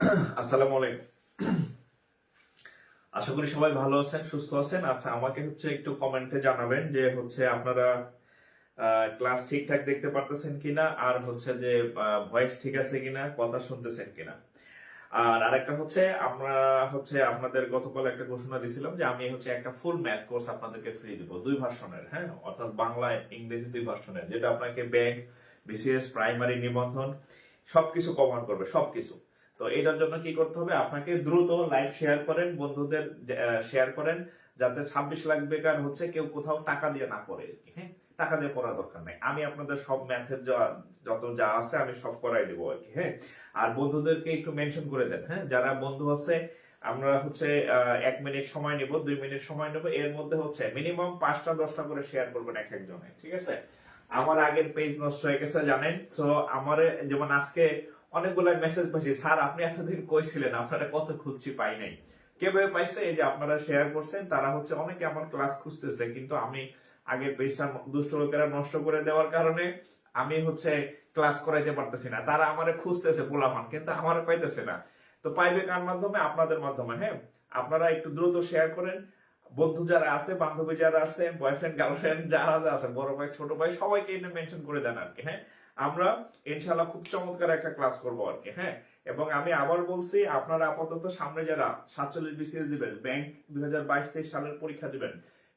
আসসালামু আলাইকুম। আশা করি সবাই ভালো আছেন, সুস্থ আছেন। আচ্ছা, আমাকে একটু কমেন্টে জানাবেন যে আপনারা ক্লাস ঠিকঠাক দেখতে পারতেছেন কিনা, আর যে ভয়েস ঠিক আছে কিনা, কথা শুনতেছেন কিনা। আর আরেকটা আমরা আপনাদের গতকাল একটা ঘোষণা দিয়েছিলাম যে আমি একটা ফুল ম্যাথ কোর্স আপনাদেরকে ফ্রি দিব, 2 ভার্সনের, হ্যাঁ, অর্থাৎ বাংলা ইংরেজি 2 ভার্সনের, যেটা আপনাকে ব্যাংক, বিসিএস, প্রাইমারি, নিবন্ধন সবকিছু কভার করবে, সবকিছু। তো এটার জন্য কি করতে হবে, আপনাকে দ্রুত লাইভ শেয়ার করেন, বন্ধুদের শেয়ার করেন, যাতে 26 লাখ বেকার কেউ কোথাও টাকা দিয়ে না পড়ে আর কি। হ্যাঁ, টাকা দিয়ে পড়ার দরকার নাই, আমি আপনাদের সব ম্যাথের যত যা আছে আমি সব করাই দেবো আর কি। হ্যাঁ, আর বন্ধুদেরকে একটু মেনশন করে দেন। হ্যাঁ, যারা বন্ধু আছে, আমরা 1 মিনিট সময় নিব, 2 মিনিট সময় নেব, এর মধ্যে মিনিমাম 5টা 10টা করে শেয়ার করবেন এক একজনে, ঠিক আছে? আমার আগের পেজ নষ্ট হয়ে গেছে জানেন, তো আমার যেমন আজকে অনেকগুলো মেসেজ পাইছি, স্যার আপনি এতদিন কইছিলেন, আপনারা কত খুঁজছি পাই নাই। কিভাবে পাইছে? এই যে আপনারা শেয়ার করছেন, তারা অনেকে আমার ক্লাস খুঁজতেছে, কিন্তু আমি আগের পেজটা দুষ্ট লোকেরা নষ্ট করে দেওয়ার কারণে আমি ক্লাস করাইতে পারতেছি না। তারা আমারে খুঁজতেছে পোলাপান, কিন্তু আমার পাইতেছে না। তো পাইবে কার মাধ্যমে? আপনাদের মাধ্যমে। হ্যাঁ, আপনারা একটু দ্রুত শেয়ার করেন। বন্ধু যারা আছে, বান্ধবী যারা আছে, বয়ফ্রেন্ড গার্লফ্রেন্ড যারা আছে, বড় ভাই ছোট ভাই, সবাইকে এনে মেনশন করে দেন আর কি। হ্যাঁ, আমরা ইনশাআল্লাহ খুব চমৎকার একটা ক্লাস করবো আর কি। হ্যাঁ, এবং আমি আবার বলছি, আপনারা আপাতত সামনে যারা 47 বিসিএস দিবেন, ব্যাংক 2022-23 সালের পরীক্ষা দিবেন,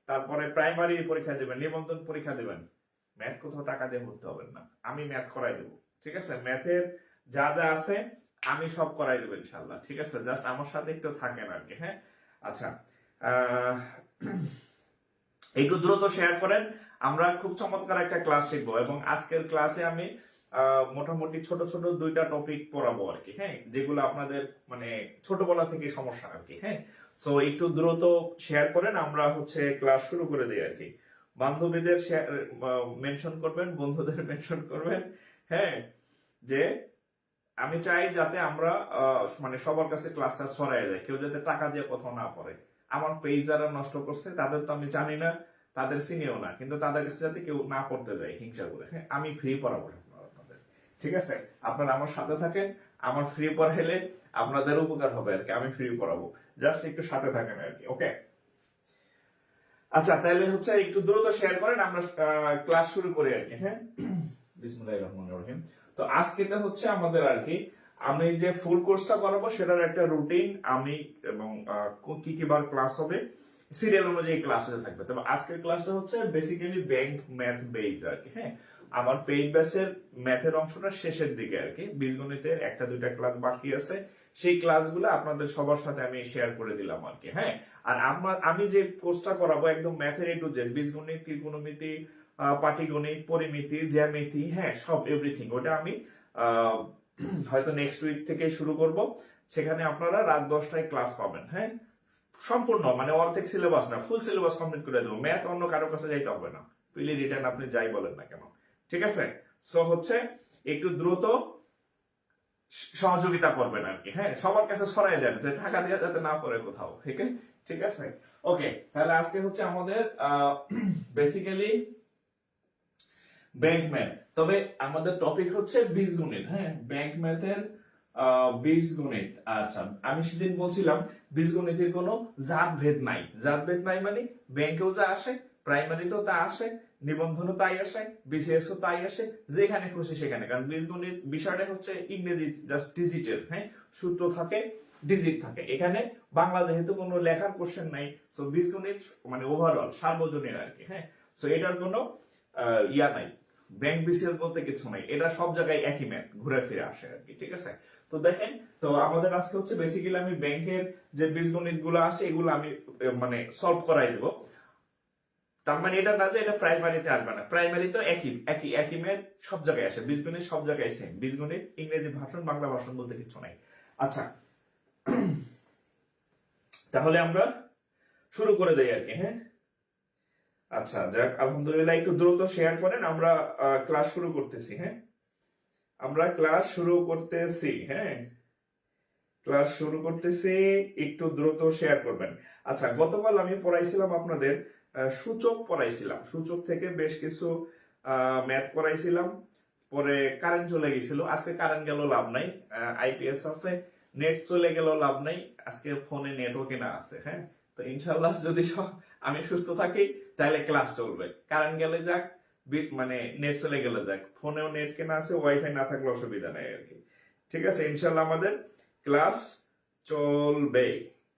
তারপরে প্রাইমারি পরীক্ষা দিবেন, নিবন্ধন পরীক্ষা দিবেন, ম্যাথ কোথাও টাকা দিয়ে ভর্তি হবেন না, আমি ম্যাথ করাই দেবো, ঠিক আছে? ম্যাথের যা যা আছে আমি সব করাই দেবো ইনশাল্লাহ, ঠিক আছে? জাস্ট আমার সাথে একটু থাকেন আর কি। হ্যাঁ, আচ্ছা, একটু দ্রুত শেয়ার করেন। আমরা খুব চমৎকার একটা ক্লাস শিখবো, এবং আজকের ক্লাসে আমি মোটামুটি ছোট ছোট 2টা টপিক পড়াবো আর কি। হ্যাঁ, যেগুলো আপনাদের ছোটবেলা থেকে সমস্যা আর কি। হ্যাঁ, সো একটু দ্রুত শেয়ার করেন, আমরা ক্লাস শুরু করে দিই আর কি। বান্ধবীদের মেনশন করবেন, বন্ধুদের মেনশন করবেন। হ্যাঁ, যে আমি চাই যাতে আমরা সবার কাছে ক্লাসটা ছড়াই যায়, কেউ যাতে টাকা দিয়ে কোথাও না পড়ে। আমার পেজ যারা নষ্ট করছে তাদের তো আমি জানি না, তাদের চিনিও না, কিন্তু তাদের কাছে যাতে কেউ না পড়তে যায় হিংসা করে। হ্যাঁ, আমি ফ্রি পড়াবো আপনাদের, ঠিক আছে? আপনারা আমার সাথে থাকেন, আমার ফ্রি পড়াইলে আপনাদের উপকার হবে আর কি। আমি ফ্রি পড়াবো, জাস্ট একটু সাথে থাকেন আর কি। ওকে, আচ্ছা, তাহলে একটু দ্রুত শেয়ার করেন, আমরা ক্লাস শুরু করি আর কি। হ্যাঁ, বিসমিল্লাহির রহমানির রহিম। তো আজকে আমাদের আর কি, আমি যে ফুল কোর্সটা করাবো সেটার একটা রুটিন আমি, এবং কি কি বার ক্লাস হবে, সিরিয়াল অনুযায়ী ক্লাস হতে থাকবে। তবে আজকের ক্লাসটা বেসিক্যালি ব্যাংক ম্যাথ বেস আর কি। হ্যাঁ, আমার পেইড ব্যাচের ম্যাথের অংশটা শেষের দিকে আর কি, বীজগণিতের 1-2টা ক্লাস বাকি আছে, সেই ক্লাসগুলো আপনাদের সবার সাথে আমি শেয়ার করে দিলাম আর কি। হ্যাঁ, আর আমি যে কোর্সটা করাবো একদম ম্যাথের A to Z, বীজগণিত, ত্রিকোণমিতি, পাটিগণিত, পরিমিতি, জ্যামিতি, হ্যাঁ, সব এভরিথিং, ওটা আমি হয়তো নেক্সট উইক থেকে শুরু করব। সেখানে আপনারা রাত 10টায় ক্লাস পাবেন। হ্যাঁ, সম্পূর্ণ অর্ধেক সিলেবাস না, ফুল সিলেবাস কমপ্লিট করে দেবো। ম্যাথ অন্য কারো কাছে যাইতে হবে না, পিলি রিটার্ন আপনি যাই বলেন না কেন, ঠিক আছে? সো একটু দ্রুত সহযোগিতা করবেন আর কি। হ্যাঁ, সবার কাছে সরাই দেন, যে টাকা দিয়ে যাতে না পড়ে কোথাও, ঠিক আছে? ওকে, তাহলে আজকে আমাদের বেসিক্যালি ব্যাংক ম্যাথ, তবে আমাদের টপিক বীজগণিত। হ্যাঁ, ব্যাংক ম্যাথের বীজগণিত। আচ্ছা, আমি সেদিন বলছিলাম বীজগণিতের কোনো জাত ভেদ নাই। জাত ভেদ নাই মানে ব্যাংকেও যা আসে, প্রাইমারিতেও তা আসে, নিবন্ধনও তাই আসে, বিসিএস ও তাই আসে, যেখানে খুশি সেখানে। কারণ বীজগণিত বিষয়টা ইংরেজি, জাস্ট ডিজিটের। হ্যাঁ, সূত্র থাকে, ডিজিট থাকে। এখানে বাংলা যেহেতু কোনো লেখার কোশ্চেন নাই, সো বীজগণিত ওভারঅল সার্বজনীন আর কি। হ্যাঁ, সো এটার কোনো ইয়া নাই, ব্যাংক বিসিএস বলতে কিছু নাই, এটা সব জায়গায় একই ম্যাথ ঘুরে ফিরে আসে আর কি, ঠিক আছে? তো দেখেন, তো আমাদের আজকে বেসিক্যালি আমি ব্যাংকের যে বীজগণিত গুলো আসে এগুলো আমি সলভ করাই দেবো। তার এটা না যে এটা প্রাইমারিতে আসবে না, প্রাইমারি তো একই একই একই ম্যাথ সব জায়গায় আসে, বীজগণিত সব জায়গায় সেম। বীজগণিত ইংরেজি ভার্সন, বাংলা ভার্সন বলতে কিছু নাই। আচ্ছা, তাহলে আমরা শুরু করে দেই আর কি। হ্যাঁ, আচ্ছা, যাক, আলহামদুলিল্লাহ, একটু দ্রুত শেয়ার করেন, আমরা ক্লাস শুরু করতেছি। হ্যাঁ, আমরা ক্লাস শুরু করতেছি। হ্যাঁ, ক্লাস শুরু করতেছি, একটু দ্রুত শেয়ার করবেন। আচ্ছা, গতকাল আমি পড়াইছিলাম আপনাদের সূচক পড়াইছিলাম, সূচক থেকে বেশ কিছু ম্যাথ করাইছিলাম, পরে কারেন্ট চলে গেছিল। আজকে কারেন্ট গেল, লাভ নাই, আইপিএস আছে, নেট চলে গেল লাভ নাই, আজকে ফোনে নেটও কেনা আছে। হ্যাঁ, তো ইনশাল্লাহ যদি আমি সুস্থ থাকি তাহলে ক্লাস চলবে, কারেন্ট গেলে যাক, মানে নেট চলে গেলে যাক, ফোনেও নেট কেনা আছে, ওয়াইফাই না থাকলে অসুবিধা নেই আর কি। ঠিক আছে, ইনশাল্লাহ আমাদের ক্লাস চলবে,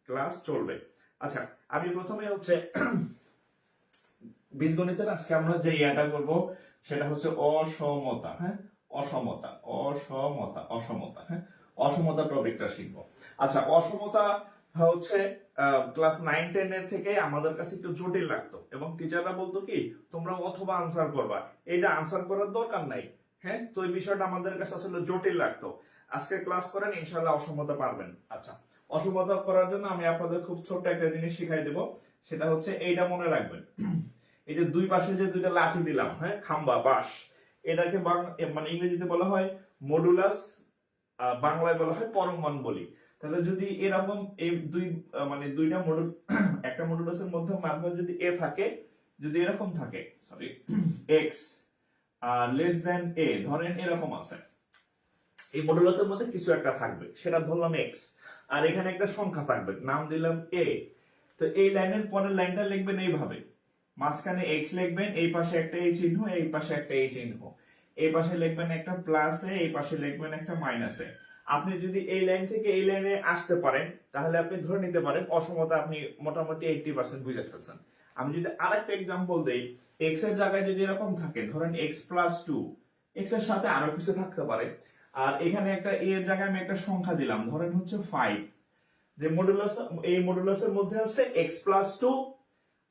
ক্লাস চলবে। আচ্ছা, আমি প্রথমে হচ্ছে বীজগণিতের আজকে আমরা যে ইয়াটা করব সেটা হচ্ছে অসমতা। হ্যাঁ, অসমতা অসমতা অসমতা হ্যাঁ, অসমতা টপিকটা শিখবো। আচ্ছা, অসমতা হচ্ছে ক্লাস 9-10 এর থেকে আমাদের কাছে একটু জটিল লাগতো, এবং টিচাররা বলতো কি তোমরা অথবা আনসার করবা, এটা আনসার করার দরকার নাই। হ্যাঁ, তো এই বিষয়টা আমাদের কাছে আসলে জটিল লাগতো। আজকে ক্লাস করেন, ইনশাআল্লাহ অসমতা পারবেন। আচ্ছা, অসমতা করার জন্য আমি আপনাদের খুব ছোট্ট একটা জিনিস শিখাই দেব, সেটা হচ্ছে এইটা মনে রাখবেন। এই যে দুই পাশে যে দুইটা লাঠি দিলাম, হ্যাঁ, খাম্বা বাঁশ, এটাকে মানে ইংরেজিতে বলা হয় মডুলাস, বাংলায় বলা হয় পরমান বলি। তাহলে যদি এরকম এই দুই মানে দুইটা মডুল, একটা মডুলাসের মধ্যে মাধ্যমে যদি এ থাকে, যদি এরকম থাকে, সরি, এক্স লেস দেন এ, ধরেন এরকম আছে, এই মডুলাসের মধ্যে কিছু একটা থাকবে, সেটা ধরলাম এক্স, আর এখানে একটা সংখ্যা থাকবে, নাম দিলাম এ। তো এই লাইনের পরের লাইনটা লিখবেন এইভাবে, মাঝখানে এক্স লিখবেন, এই পাশে একটা এই চিহ্ন, এই পাশে একটা এই চিহ্ন, এই পাশে লিখবেন একটা প্লাস এ, এই পাশে লিখবেন একটা মাইনাস এ। আপনি যদি এই লাইন থেকে এই লাইনে আসতে পারেন, তাহলে আপনি ধরে নিতে পারেন অসমতা আপনি মোটামুটি 80% বুঝে ফেলছেন। আমি যদি আরেকটা এক্সাম্পল দেই, এক্স এর জায়গায় যদি এরকম থাকে, ধরেন এক্স প্লাস 2, এক্স এর সাথে আরো কিছু থাকতে পারে, আর এখানে একটা এ এর জায়গায় আমি একটা সংখ্যা দিলাম, ধরেন হচ্ছে 5, যে মডুলাস, এই মডুলাসের মধ্যে আছে এক্স প্লাস 2,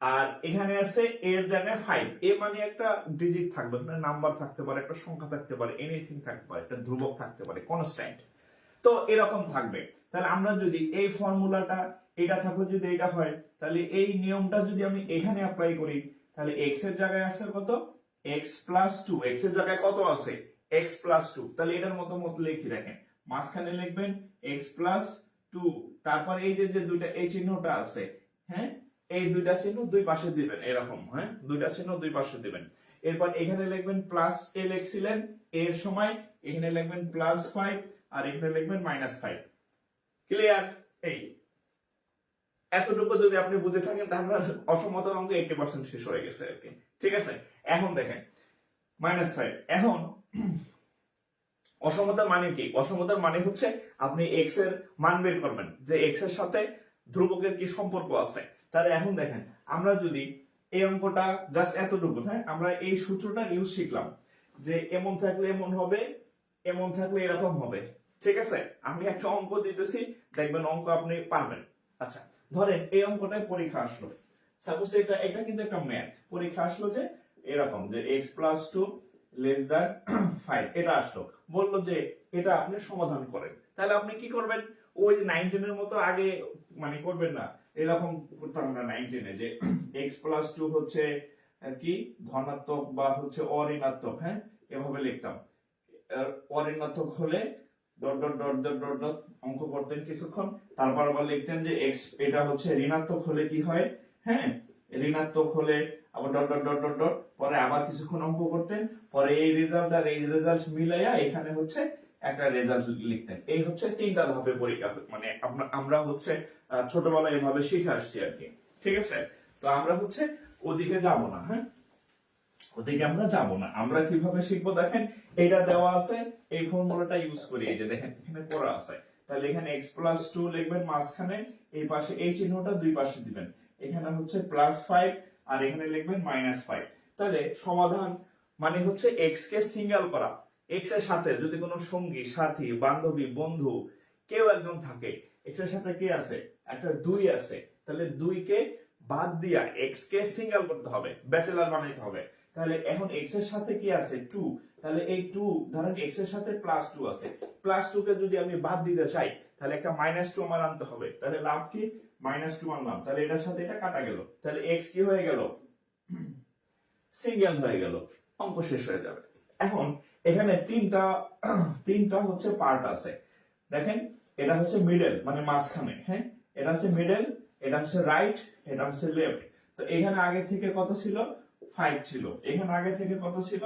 আর এখানে আছে এর জায়গায় 5, এ মানে একটা ডিজিট থাকবে, মানে নাম্বার থাকতে পারে, একটা সংখ্যা থাকতে পারে, এনিথিং থাকতে পারে, একটা ধ্রুবক থাকতে পারে, কনস্ট্যান্ট। তো এরকম থাকবে। তাহলে আমরা যদি এই ফর্মুলাটা, এটা থাকলে যদি এটা হয়, তাহলে এই নিয়মটা যদি আমি এখানে অ্যাপ্লাই করি, তাহলে x এর জায়গায় আছে কত, x প্লাস 2, x এর জায়গায় কত আছে, x প্লাস 2, তাহলে এটার মতো লিখি, দেখেন মাঝখানে লিখবেন x প্লাস 2, তারপর এই যে দুইটা এই চিহ্নটা আছে, হ্যাঁ, এই দুইটা চিহ্ন দুই পাশে দিবেন এরকম, হ্যাঁ, দুইটা চিহ্ন দুই পাশে দিবেন। এরপর এখানে লিখবেন প্লাস এ লিখছিলেন এর সময়, এখানে লিখবেন প্লাস 5, আর এখানে লিখবেন -5। ক্লিয়ার? এই এতটুকু যদি আপনি বুঝে থাকেন, তাহলে অসমতার অঙ্ক 80% শেষ হয়ে গেছে আর কি। ঠিক আছে, এখন দেখেন -5। এখন অসমতার মানে কি? অসমতার মানে হচ্ছে আপনি এক্স এর মান বের করবেন, যে এক্স এর সাথে ধ্রুবকের কি সম্পর্ক আছে। তাহলে এখন দেখেন, আমরা যদি এই অঙ্কটা জাস্ট এতটুকু, হ্যাঁ, আমরা এই সূত্রটা ইউজ শিখলাম, যে এমন থাকলে এমন হবে, এমন থাকলে এরকম হবে। ঠিক আছে, আমি একটা অঙ্ক দিতেছি, দেখবেন অঙ্ক আপনি পারবেন। আচ্ছা, ধরেন এই অঙ্কটায় পরীক্ষা আসলো, সাপোজ এটা কিন্তু একটা ম্যাথ পরীক্ষা আসলো, যে এরকম যে x প্লাস 2 লেস দ্যান 5, এটা আসলো, বললো যে এটা আপনি সমাধান করেন। তাহলে আপনি কি করবেন, ওই 19 এর মতো আগে মানে করবেন না, এরকম করতাম আমরা 19 এ, যে x প্লাস 2 হচ্ছে কি ধনাত্মক বা হচ্ছে অঋণাত্মক, হ্যাঁ, এভাবে লিখতাম। অঋণাত্মক হলে dot dot dot dot dot dot অঙ্ক করতেন কিছুক্ষণ, তারপর আবার লিখতেন যে x, এটা হচ্ছে ঋণাত্মক হলে কি হয়, হ্যাঁ, ঋণাত্মক হলে আবার dot dot dot dot dot, পরে আবার কিছুক্ষণ অঙ্ক করতেন, পরে এই রেজাল্ট আর এই রেজাল্ট মিলাইয়া এখানে হচ্ছে একটা রেজাল্ট লিখতেন। এই হচ্ছে 3টা ধাপে পরীক্ষা, মানে আমরা হচ্ছে ছোটবেলায় এভাবে শিখে আসছি আর কি। ঠিক আছে, তো আমরা হচ্ছে ওদিকে যাব না, হ্যাঁ, ওদিকে আমরা যাব না। আমরা কিভাবে শিখবো দেখেন, এটা দেওয়া আছে, এই ফর্মুলাটা ইউজ করি, এই যে দেখেন এখানে করা আছে। তাহলে এখানে x প্লাস 2 লিখবেন মাঝখানে, এই পাশে এই চিহ্নটা দুই পাশে দিবেন, এখানে হচ্ছে +5, আর এখানে লিখবেন -5। তাহলে সমাধান মানে হচ্ছে x কে সিঙ্গেল করা। x এর সাথে যদি কোনো সঙ্গী, সাথী, বান্ধবী, বন্ধু কেউ একজন থাকে, x এর সাথে কি আছে, একটা 2 আছে, তাহলে 2 কে বাদ দিয়া x কে সিঙ্গেল করতে হবে, ব্যাচেলর বানাইতে হবে। তাহলে এখন x এর সাথে কি আছে 2, তাহলে এই 2, ধরেন x এর সাথে +2 আছে, +2 কে যদি আমি বাদ দিতে চাই, তাহলে একটা -2 আমার আনতে হবে। তাহলে লাভ কি, -2 আনলাম, তাহলে এটার সাথে এটা কাটা গেল, তাহলে x কি হয়ে গেল, সিঙ্গেল হয়ে গেল, অঙ্ক শেষ হয়ে যাবে। এখন এখানে তিনটা হচ্ছে পার্ট আছে, দেখেন এটা হচ্ছে মিডল, মানে মাঝখানে, হ্যাঁ, এটা হচ্ছে মিডল, এটা হচ্ছে রাইট, এটা হচ্ছে লেফট। তো এখানে আগে থেকে কত ছিল, 5 ছিল, এখানে আগে থেকে কত ছিল,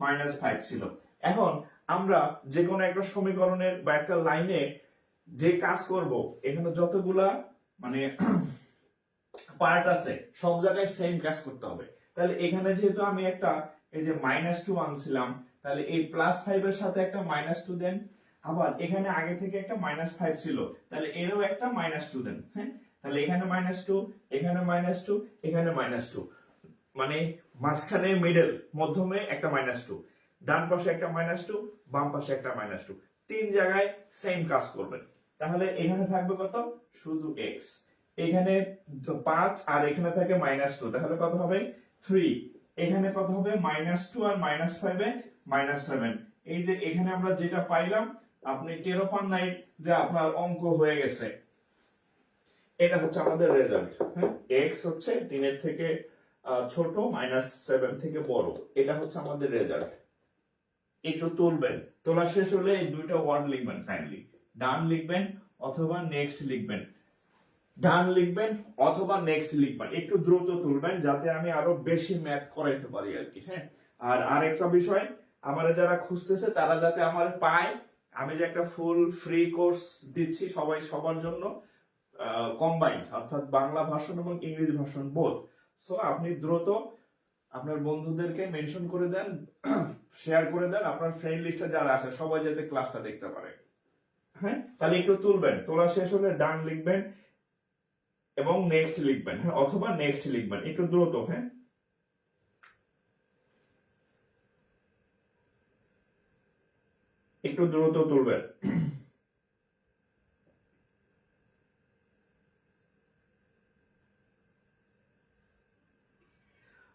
-5 ছিল। এখন আমরা যে কোনো একটা সমীকরণের বা একটা লাইনে যে কাজ করব এখানে যতগুলা মানে পার্ট আছে সব জায়গায় সেম কাজ করতে হবে। তাহলে এখানে যেহেতু আমি একটা এই যে -2 আনছিলাম, তাহলে এই +5 এর সাথে একটা -2 দেন। আবার এখানে আগে থেকে একটা -5 ছিল, তাহলে এরও একটা -2 দেন। হ্যাঁ, তাহলে এখানে -2, এখানে -2, এখানে -2, মানে মাঝখানে মিডল মধ্যমে একটা -2, ডান পাশে একটা -2, বাম পাশে একটা -2, তিন জায়গায় সেম কাজ করবেন। তাহলে এখানে থাকবে কত? শুধু x। এখানে 5 আর এখানে থাকে -2, তাহলে কত হবে? 3। এখানে কত হবে? -2 আর -5 এ -7। এই যে এখানে আমরা যেটা পাইলাম, আপনি টেরও পান নাই যে আপনার অঙ্ক হয়ে গেছে। এটা হচ্ছে আমাদের রেজাল্ট। হ্যাঁ, x হচ্ছে 3 এর থেকে ছোট, -7 থেকে বড়। এটা হচ্ছে আমাদের রেজাল্ট। একটু তুলবেন, তোলা শেষ হলে এই দুইটা ওয়ার্ড লিখবেন কাইন্ডলি। ডান লিখবেন অথবা নেক্সট লিখবেন, ডান লিখবেন অথবা নেক্সট লিখবেন। একটু দ্রুত তুলবেন যাতে আমি আরো বেশি ম্যাথ করাইতে পারি আর কি। হ্যাঁ, আর আরেকটা বিষয়, আমারে যারা খুঁজতেছে তারা যাতে আমার পায়, আমি যে একটা ফুল ফ্রি কোর্স দিচ্ছি সবাই সবার জন্য, কম্বাইন্ড, অর্থাৎ বাংলা ভার্সন এবং ইংরেজি ভার্সন বোথ। সো আপনি দ্রুত আপনার বন্ধুদেরকে মেনশন করে দেন, শেয়ার করে দেন, আপনার ফ্রেন্ড লিস্টে যারা আছে সবাই যাতে ক্লাসটা দেখতে পারে। হ্যাঁ, তাহলে একটু তুলবেন, তোলা শেষ হলে ডান লিখবেন এবং নেক্সট লিখবেন। হ্যাঁ, অথবা নেক্সট লিখবেন, একটু দ্রুত। হ্যাঁ, একটু দ্রুত তুলবেন।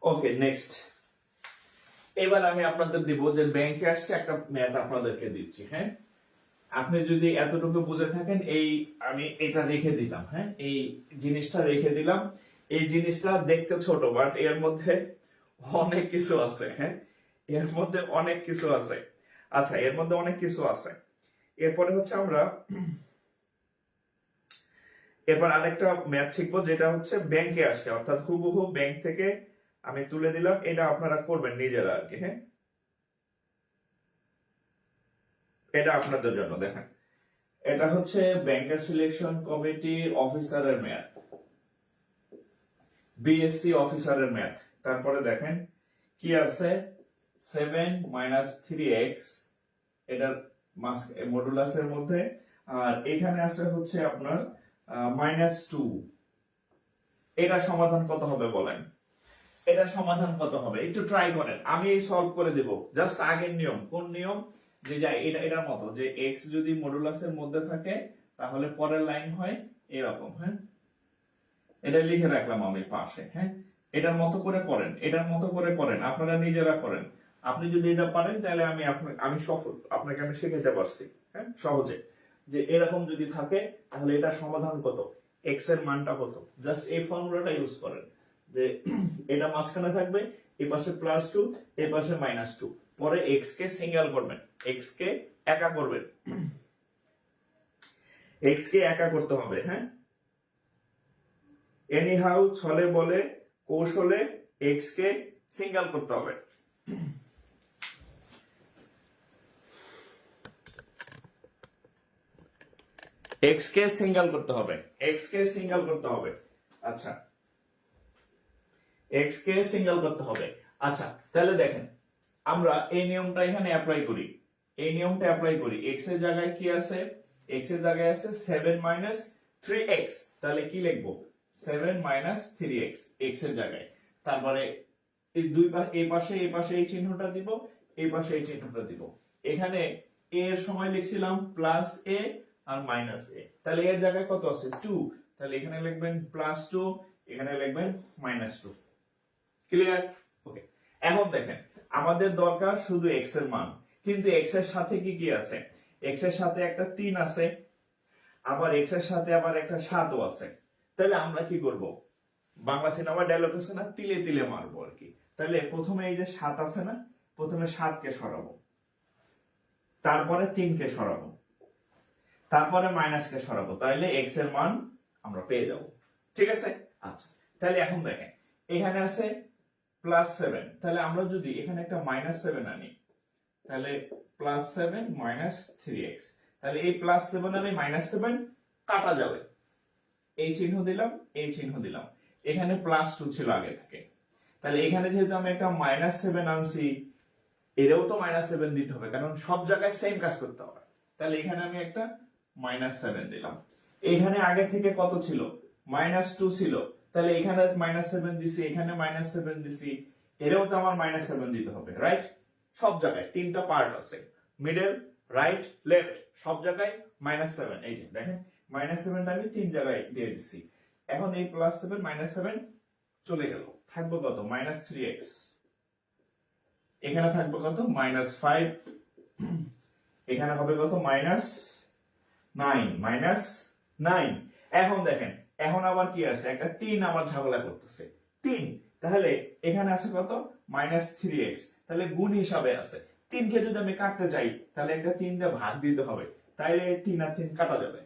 ওকে, নেক্সট। এবার আমি আপনাদের দিব যে ব্যাংকে আসছে একটা ম্যাথ আপনাদেরকে দিচ্ছি। হ্যাঁ, আপনি যদি এতটুকু বুঝে থাকেন, এই আমি এটা রেখে দিলাম। হ্যাঁ, এই জিনিসটা রেখে দিলাম। এই জিনিসটা দেখতে ছোট, বাট এর মধ্যে অনেক কিছু আছে। হ্যাঁ, এর মধ্যে অনেক কিছু আছে। আচ্ছা, এর মধ্যে অনেক কিছু আছে। এরপরে হচ্ছে আমরা এরপর আরেকটা ম্যাথ শিখবো, যেটা হচ্ছে ব্যাংকে আসছে, অর্থাৎ হুবহু ব্যাংক থেকে আমি তুলে দিলাম। এটা আপনারা করবেন নিজেরা আর কি। হ্যাঁ, এটা আপনাদের জন্য। দেখেন, এটা হচ্ছে ব্যাংকার সিলেকশন কমিটির অফিসারের ম্যাথ, বিএসসি অফিসারের ম্যাথ। তারপরে দেখেন কি আছে, 7 - 3x, এটার মডুলাসের মধ্যে। আর এখানে আছে হচ্ছে আপনার -2। এটা সমাধান কত হবে বলেন? এটা সমাধান কত হবে? একটু ট্রাই করেন, আমি সলভ করে দেব। জাস্ট আগের নিয়ম, কোন নিয়ম? যে যাই এটা এটার মতো, যে x যদি মডুলাসের মধ্যে থাকে তাহলে পরের লাইন হয় এরকম। হ্যাঁ, এটা লিখে রাখলাম আমি পাশে। হ্যাঁ, এটার মতো করে করেন, এটার মতো করে করেন, আপনারা নিজেরা করেন। আপনি যদি এটা পারেন তাহলে আমি সফল, আপনাকে আমি শেখাতে পারছি। হ্যাঁ, সহজে, যে এরকম যদি থাকে তাহলে এটা সমাধান কত, x এর মানটা কত। জাস্ট এই ফর্মুলাটা ইউজ করেন, যে এটা মাঝখানে থাকবে, এই পাশে +2, এই পাশে -2, পরে x কে সিঙ্গেল করবেন, x কে একা করবেন, x কে একা করতে হবে। হ্যাঁ, এনিহাউ, ছলে বলে কৌশলে x কে সিঙ্গেল করতে হবে। x কে সিঙ্গেল করতে হবে, x কে সিঙ্গেল করতে হবে। আচ্ছা, x কে সিঙ্গেল করতে হবে। আচ্ছা, তাহলে দেখেন আমরা এই নিয়মটা এখানে অ্যাপ্লাই করি, এই নিয়মটা অ্যাপ্লাই করি। x এর জায়গায় কি আছে? x এর জায়গায় আছে 7 - 3x। তাহলে কি লিখবো? 7 - 3x, x এর জায়গায়। তারপরে এই দুই পাশে, এই পাশে এই চিহ্নটা দিব, এই পাশে এই চিহ্নটা দিব। এখানে a এর সময় লিখছিলাম +a আর -a, তাহলে এর জায়গায় কত আছে? 2। তাহলে এখানে লিখবেন +2, এখানে লিখবেন -2। ক্লিয়ার? ওকে, এখন দেখেন আমাদের দরকার শুধু x এর মান, কিন্তু x এর সাথে কি কি আছে? x এর সাথে একটা 3 আছে, আবার x এর সাথে আবার একটা 7ও আছে। তাহলে আমরা কি করব? বাংলা সিনেমা ডায়লগ আছে না, তিলে তিলে মারবো আর কি। তাহলে প্রথমে এই যে 7 আছে না, প্রথমে 7 কে সরাবো, তারপরে 3 কে সরাবো, তারপরে মাইনাস কে সরাবো, তাহলে x এর মান আমরা পেয়ে যাব। ঠিক আছে? আচ্ছা, তাহলে এখন দেখেন এখানে আছে +7, তাহলে আমরা যদি এখানে একটা -7 আনি, তাহলে +7 - 3x, তাহলে এই +7 আর এই -7 কাটা যাবে, এই চিহ্ন দিলাম, এই চিহ্ন দিলাম, এখানে +2 ছিল আগে থেকে, তাহলে এখানে যেহেতু আমি একটা -7 আনছি, এরও তো -7 দিতে হবে, কারণ সব জায়গায় সেম কাজ করতে হবে। তাহলে এখানে আমি একটা -7 দিলাম। এখানে আগে থেকে কত ছিল? -2 ছিল, তাহলে এখানে -7 দিছি, এখানে -7 দিছি, এরও তো আমার -7 দিতে হবে, রাইট? সব জায়গায় তিনটা পার্ট আছে, মিডল, রাইট, লেফট, সব জায়গায় -7। এই যে দেখেন -7টা আমি তিন জায়গায় দিয়ে দিচ্ছি। এখন এই +7 -7 চলে গেল, থাকবে কত? -3x। এখানে থাকবে কত? -5। এখানে হবে কত? -9 -9। এখন দেখেন, এখন আবার কি আছে? একটা 3 আমার ঝামেলা করতেছে, 3। তাহলে এখানে আছে কত? -3x। তাহলে গুণ হিসাবে আছে, 3 কে যদি আমি কাটতে চাই তাহলে একটা 3 দিয়ে ভাগ দিতে হবে, তাইলে 3 আর 3 কাটা যাবে।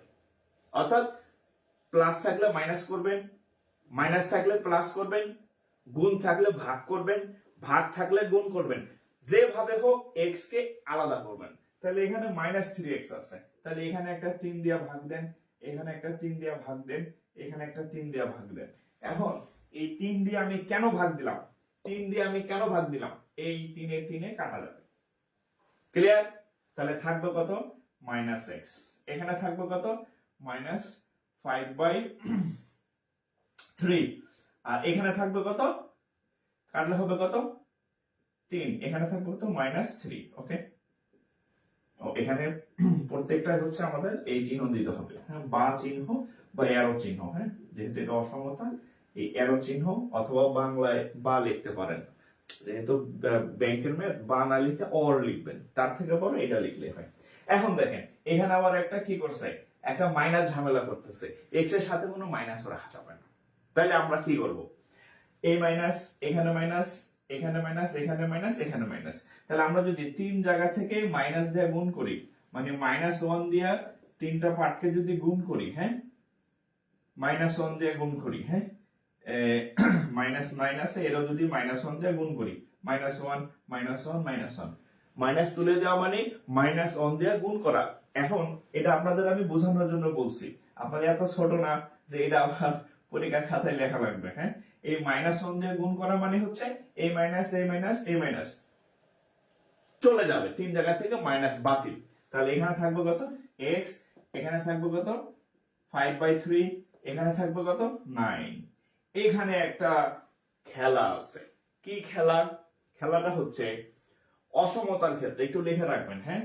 অর্থাৎ প্লাস থাকলে মাইনাস করবেন, মাইনাস থাকলে প্লাস করবেন, গুণ থাকলে ভাগ করবেন, ভাগ থাকলে গুণ করবেন, যেভাবে হোক x কে আলাদা করবেন। তাহলে এখানে -3x আছে, তাহলে এখানে একটা 3 দিয়া ভাগ দেন, এখানে একটা 3 দিয়া ভাগ দেন, এখানে একটা 3 দিয়া ভাগ দেন। এখন এই 3 দিয়ে আমি কেন ভাগ দিলাম? 3 দিয়ে আমি কেন ভাগ দিলাম? এই 3 এ 3 এ কাটা যাবে। ক্লিয়ার? তাহলে থাকবে কত? -x। এখানে থাকবে কত? -5/3। আর এখানে থাকবে কত? কাটলে হবে কত? 3। এখানে থাকবে কত? -3। ওকে, ও এখানে প্রত্যেকটা হচ্ছে আমাদের এই চিহ্ন দিতে হবে, হ্যাঁ, বা চিহ্ন বা অ্যারো চিহ্ন, হ্যাঁ, যেহেতু এটা অসমতা, এই অ্যারো চিহ্ন অথবা বাংলায় বা লিখতে পারেন, যেহেতু ব্যাংকের ম্যাথ বা না লিখে অর লিখবেন, তার থেকে বড় এটা লিখলে হয়। এখন দেখেন এখানে আবার একটা কি করছে? একটা মাইনাস ঝামেলা করতেছে, এক্স এর সাথে কোনো মাইনাস রাখা যাবে না। তাহলে আমরা কি করব? এই মাইনাস, এখানে মাইনাস, এখানে মাইনাস, এখানে মাইনাস, এখানে মাইনাস। তাহলে আমরা যদি 3 জায়গা থেকে মাইনাস দিয়ে গুণ করি, মানে -1 দিয়ে তিনটা পার্টকে যদি গুণ করি, হ্যাঁ, -1 দিয়ে গুণ করি, হ্যাঁ, -9 আছে, এরও যদি -1 দিয়ে গুণ করি, -1 -1 -1, মাইনাস তুলে দেওয়া মানে -1 দিয়ে গুণ করা। এখন এটা আপনাদের আমি বোঝানোর জন্য বলছি, আপনারা এত ছোট না যে এটা আবার পরীক্ষার খাতায় লেখা লাগবে, হ্যাঁ। এই -1 দিয়ে গুণ করা মানে হচ্ছে এই মাইনাস, এই মাইনাস, এই মাইনাস চলে যাবে, 3 জায়গা থেকে মাইনাস বাতিল। তাহলে এখানে থাকবে কত? x, এখানে থাকবে কত? 5/3, এখানে থাকবে কত? 9। এখানে একটা খেলা আছে। কি খেলা? খেলাটা হচ্ছে অসমতার ক্ষেত্রে, একটু লিখে রাখবেন, হ্যাঁ,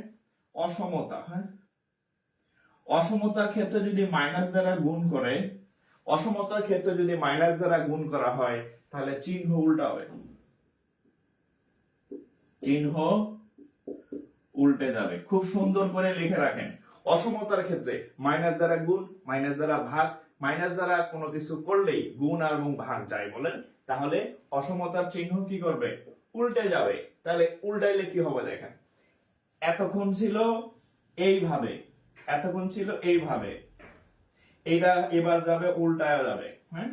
অসমতা, হ্যাঁ, অসমতার ক্ষেত্রে যদি মাইনাস দ্বারা গুণ করে, অসমতার ক্ষেত্রে যদি মাইনাস দ্বারা গুণ করা হয় তাহলে চিহ্ন উল্টা হবে, চিহ্ন উল্টে যাবে। খুব সুন্দর করে লিখে রাখেন, অসমতার ক্ষেত্রে মাইনাস দ্বারা গুণ, মাইনাস দ্বারা ভাগ, মাইনাস দ্বারা কোনো কিছু করলেই গুণ আর এবং ভাগ যায় বলেন, তাহলে অসমতার চিহ্ন কি করবে? উল্টে যাবে। তাহলে উল্টাইলে কি হবে দেখেন, এতক্ষণ ছিল এইভাবে, এতক্ষণ ছিল এইভাবে, এটা এবার যাবে উল্টায় যাবে, হ্যাঁ,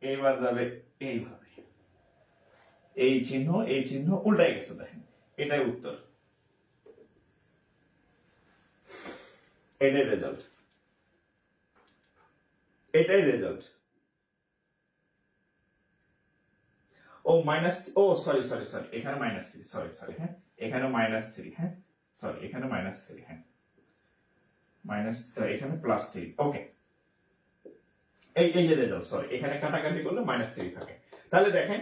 এইবার যাবে এইভাবে, এই চিহ্ন উল্টাই গেছে, দেখেন এটাই উত্তর, এটাই রেজাল্ট, এটাই রেজাল্ট। ও মাইনাস, ও সরি সরি সরি, এখানে -3, সরি সরি, হ্যাঁ, এখানে -3, হ্যাঁ, সরি, এখানে -3, হ্যাঁ, মাইনাস, এখানে +3। ওকে, এই যে রেজাল্ট, সরি, এখানে কাটাকাটি করলে -3 থাকে। তাহলে দেখেন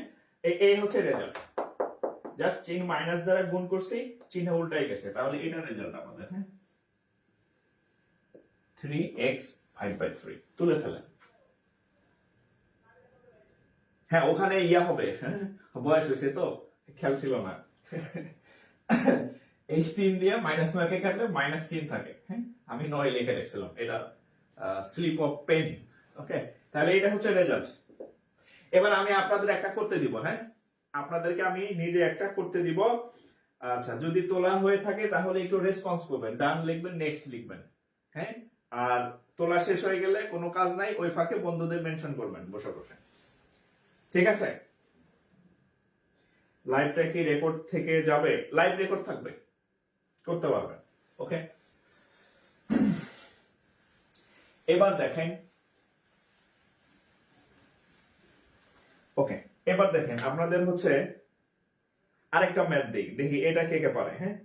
এই হচ্ছে রেজাল্ট, জাস্ট চিহ্ন মাইনাস দ্বারা গুণ করছি, চিহ্ন উল্টাই গেছে, তাহলে এটা রেজাল্ট আমাদের, হ্যাঁ, 3x 5/3 তুলে ফেলেন। হ্যাঁ, ওখানে ইয়া হবে, বয়স হয়েছে তো, খেয়াল ছিল না। এই 3 দিয়ে -9 কে কাটলে -3 থাকে, হ্যাঁ, আমি 9 লিখে রেখেছিলাম, এটা স্লিপ অফ পেন। ওকে, তাহলে এটা হচ্ছে রেজাল্ট। এবার আমি আপনাদের একটা করতে দিব, হ্যাঁ, আপনাদেরকে আমি নিজে একটা করতে দিব। আচ্ছা, যদি তোলা হয়ে থাকে তাহলে একটু রেসপন্স করবেন, ডান লিখবেন, নেক্সট লিখবেন, হ্যাঁ, আর তোলা শেষ হয়ে গেলে কোনো কাজ নাই, ওই ফাঁকে বন্ধুদের মেনশন করবেন বসে বসে, ঠিক আছে? লাইভটা কি রেকর্ড থেকে যাবে? লাইভ রেকর্ড থাকবে, করতে পারবেন, ওকে। এবার দেখেন, ওকে, এবার দেখেন আপনাদের হচ্ছে আরেকটা ম্যাথ দেখি এটা কে কে পারে। হ্যাঁ,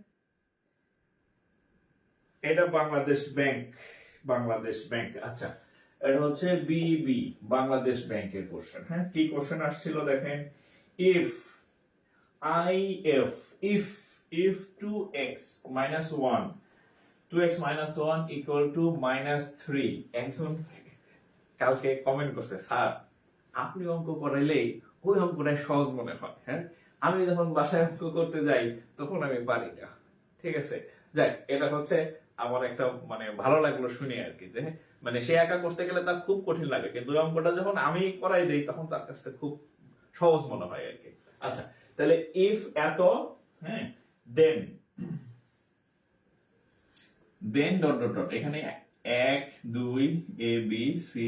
এটা বাংলাদেশ ব্যাংক। আচ্ছা, এটা হচ্ছে বিবি বাংলাদেশ ব্যাংকের কোশ্চেন। হ্যাঁ, কি কোশ্চেন আসছিল দেখেন, if if 2x minus 1 2x minus 1 equal to minus 3, একজন কালকে কমেন্ট করছে, স্যার আপনি অঙ্ক করাইলেই ওই অঙ্কটাই সহজ মনে হয়। হ্যাঁ, আমি যখন বাসায় অঙ্ক করতে যাই তখন আমি পারি না। ঠিক আছে, যাই, এটা হচ্ছে আমার একটা মানে ভালো লাগলো শুনে আর কি, যে মানে সে একা করতে গেলে তার খুব কঠিন লাগে, কিন্তু ওই অঙ্কটা যখন আমি করাই দিই তখন তার কাছে খুব সহজ মনে হয় আর কি। আচ্ছা, তাহলে ইফ এত, হ্যাঁ, দেন ডট ডট ডট, এখানে 1 2 এ বি সি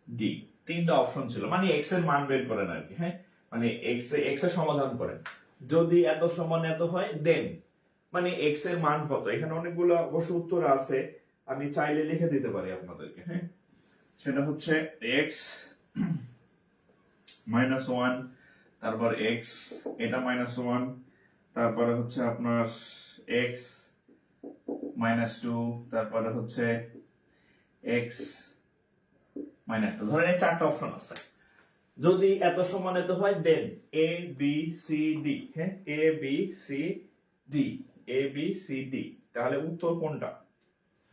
ডি, তিনটা অপশন ছিল, মানে এক্স এর মান বের করেন আর কি। হ্যাঁ, মানে এক্স এর সমাধান করেন, যদি এত সমান এত হয় দেন, মানে এক্স এর মান কত। এখানে অনেকগুলো অবশ্য উত্তর আছে, আমি চাইলে লিখে দিতে পারি আপনাদেরকে। হ্যাঁ, সেটা হচ্ছে এক্স মাইনাস 1, তারপর এক্স এটা মাইনাস 1, তারপরে হচ্ছে আপনার এক্স মাইনাস 2, তারপরে হচ্ছে এক্স মাইনাস 2। ধরেন এই চারটা অপশন আছে, যদি এত সমান এত হয় দেন এ বি সি ডি। হ্যাঁ, A B C D, A B C D, তাহলে উত্তর কোনটা?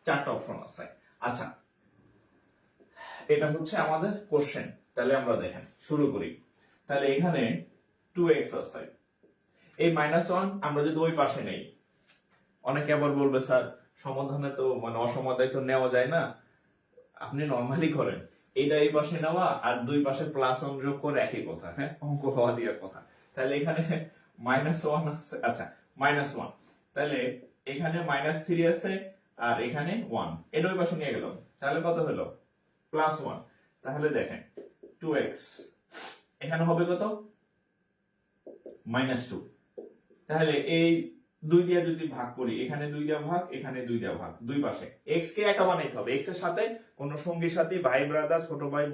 চারটা অপশন আছে। আচ্ছা, এটা হচ্ছে আমাদের কোশ্চেন। তাহলে আমরা দেখেন শুরু করি। তাহলে এখানে 2x আছে, এই -1 আমরা যদি ওই পাশে নেই, অনেকে আবার বলবে স্যার সমাধানে তো মানে অসমাধানে তো নেওয়া যায় না, আপনি নরমালি করেন, এটা এই পাশে নেওয়া আর দুই পাশে +1 যোগ করে একই কথা। হ্যাঁ, অঙ্ক হওয়া দিয়ে কথা। তাহলে এখানে -1 আছে, আচ্ছা -1, তাহলে এখানে -3 আছে আর এখানে 1, এটা ওই পাশে নিয়ে গেলাম, তাহলে কত হলো? +1। তাহলে দেখেন 2x, এখানে হবে কত? -2। তাহলে এই 2 দিয়ে যদি ভাগ করি, এখানে 2 দিয়ে ভাগ, এখানে 2 দিয়ে ভাগ, দুই পাশে x কে একা বানাইতে হবে। x এর সাথে কোন সঙ্গী সাথী, ভাই ব্রাদার, ছোট ভাই,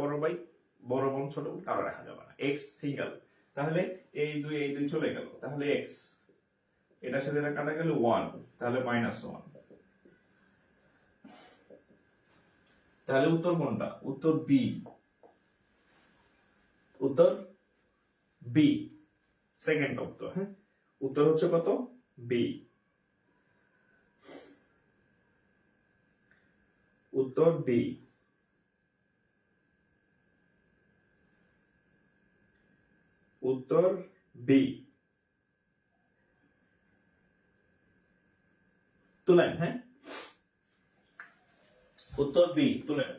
বড় বোন, ছোট বোন কারো রাখা যাবে না, x সিঙ্গেল। তাহলে এই 2 চলে গেল, তাহলে x এটার সাথে এটা কাটা গেল 1, তাহলে -1। তাহলে উত্তর কোনটা? উত্তর বি, উত্তর বি, সেকেন্ড উত্তর। হ্যাঁ, উত্তর হচ্ছে কত? বি, উত্তর বি, উত্তর বি। তুলেন, হ্যাঁ, উত্তর বি তুলেন।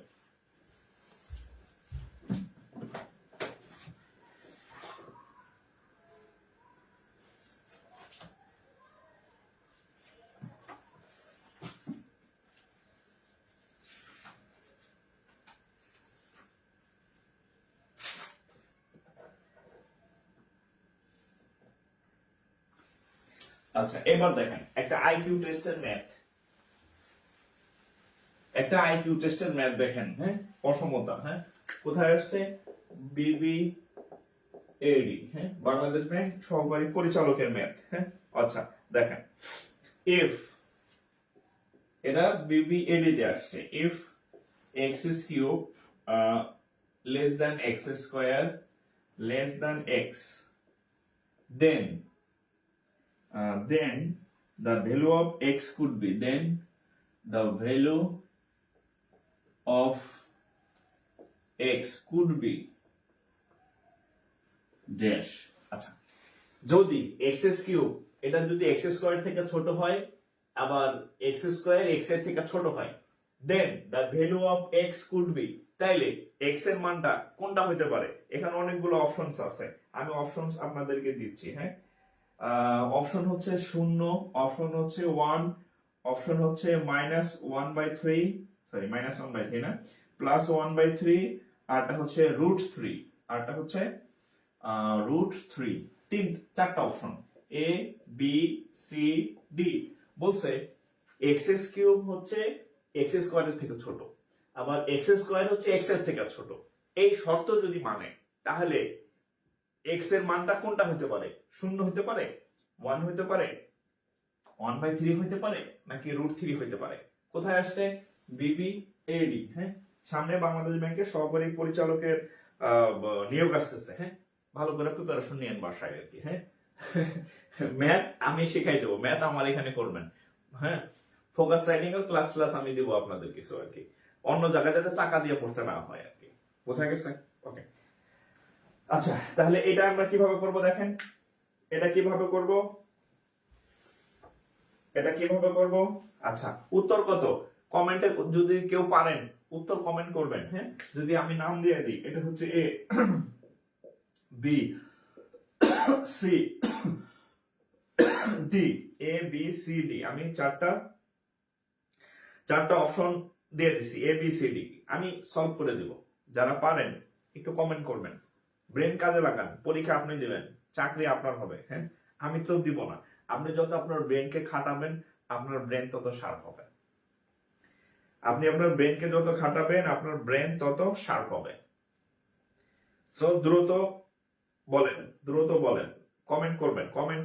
আচ্ছা, এবার দেখেন একটা আইকিউ টেস্টের ম্যাথ, দেখেন। হ্যাঁ, অসমতা। হ্যাঁ, কোথায় আসছে? বিবি এডি, হ্যাঁ, বাংলাদেশ ব্যাংক সহকারী পরিচালকের ম্যাথ। হ্যাঁ, আচ্ছা দেখেন, ইফ এটা বিবিএডি তে আসছে, if x cube less than x square less than x, then the value of x could be, then the value of x could be dash। আচ্ছা, যদি x কিউব এটা যদি x স্কয়ার থেকে ছোট হয়, আবার x স্কয়ার x এর থেকে ছোট হয়, then the value of x could be, তাইলে x এর মানটা কোনটা হতে পারে? এখানে অনেকগুলো অপশনস আছে, আমি অপশনস আপনাদেরকে দিচ্ছি। হ্যাঁ, অপশন হচ্ছে 0, অপশন হচ্ছে 1, অপশন হচ্ছে -1/3, সরি -1/3 না, +1/3, আরটা হচ্ছে √3, আরটা হচ্ছে √3। চারটা option, A B C D. বলছে x কিউব হচ্ছে x স্কয়ারের থেকে ছোট, আবার এক্স স্কোয়ার হচ্ছে এক্স এর থেকে ছোট। এই শর্ত যদি মানে, তাহলে এক্স এর মানটা কোনটা হতে পারে? 0 হতে পারে, 1 হতে পারে, 1/3 হতে পারে, নাকি √3 হতে পারে। কোথায় আসছে? BBAD। হ্যাঁ, সামনে বাংলাদেশ ব্যাংকের সহকারী পরিচালকের নিয়োগ আসতেছে। হ্যাঁ, ভালো করে প্রিপারেশন নিয়েন বাসায় আর কি। হ্যাঁ, ম্যাথ আমি শেখাই দেবো, ম্যাথ আমার এখানে করবেন। হ্যাঁ, ফোকাস রাইটিং এর ক্লাস আমি দিব আপনাদের কিছু আর কি, অন্য জায়গায় যাতে টাকা দিয়ে পড়তে না হয় আর কি। বোঝা গেছে? ওকে, আচ্ছা তাহলে এটা আমরা কিভাবে করব দেখেন। এটা কিভাবে করব, এটা কিভাবে করব? আচ্ছা, উত্তর কত? কমেন্টে যদি কেউ পারেন উত্তর কমেন্ট করবেন। হ্যাঁ, যদি আমি নাম দিয়ে দিই, এটা হচ্ছে এ, B, C, D, A B C D, আমি চারটা অপশন দিয়ে দিছি, এ বি সি ডি। আমি সলভ করে দিব। যারা পারেন একটু কমেন্ট করবেন। ব্রেন কাজে লাগান, পরীক্ষা আপনি দিবেন, চাকরি আপনার হবে। হ্যাঁ, আমি তো দিব না। আপনি যত আপনার ব্রেনকে খাটাবেন, আপনার ব্রেন তত শার্প হবে। আপনি আপনার ব্রেনকে যত খাটাবেন, আপনার ব্রেন তত শার্প হবে। সো দ্রুত বলেন, দ্রুত বলেন, কমেন্ট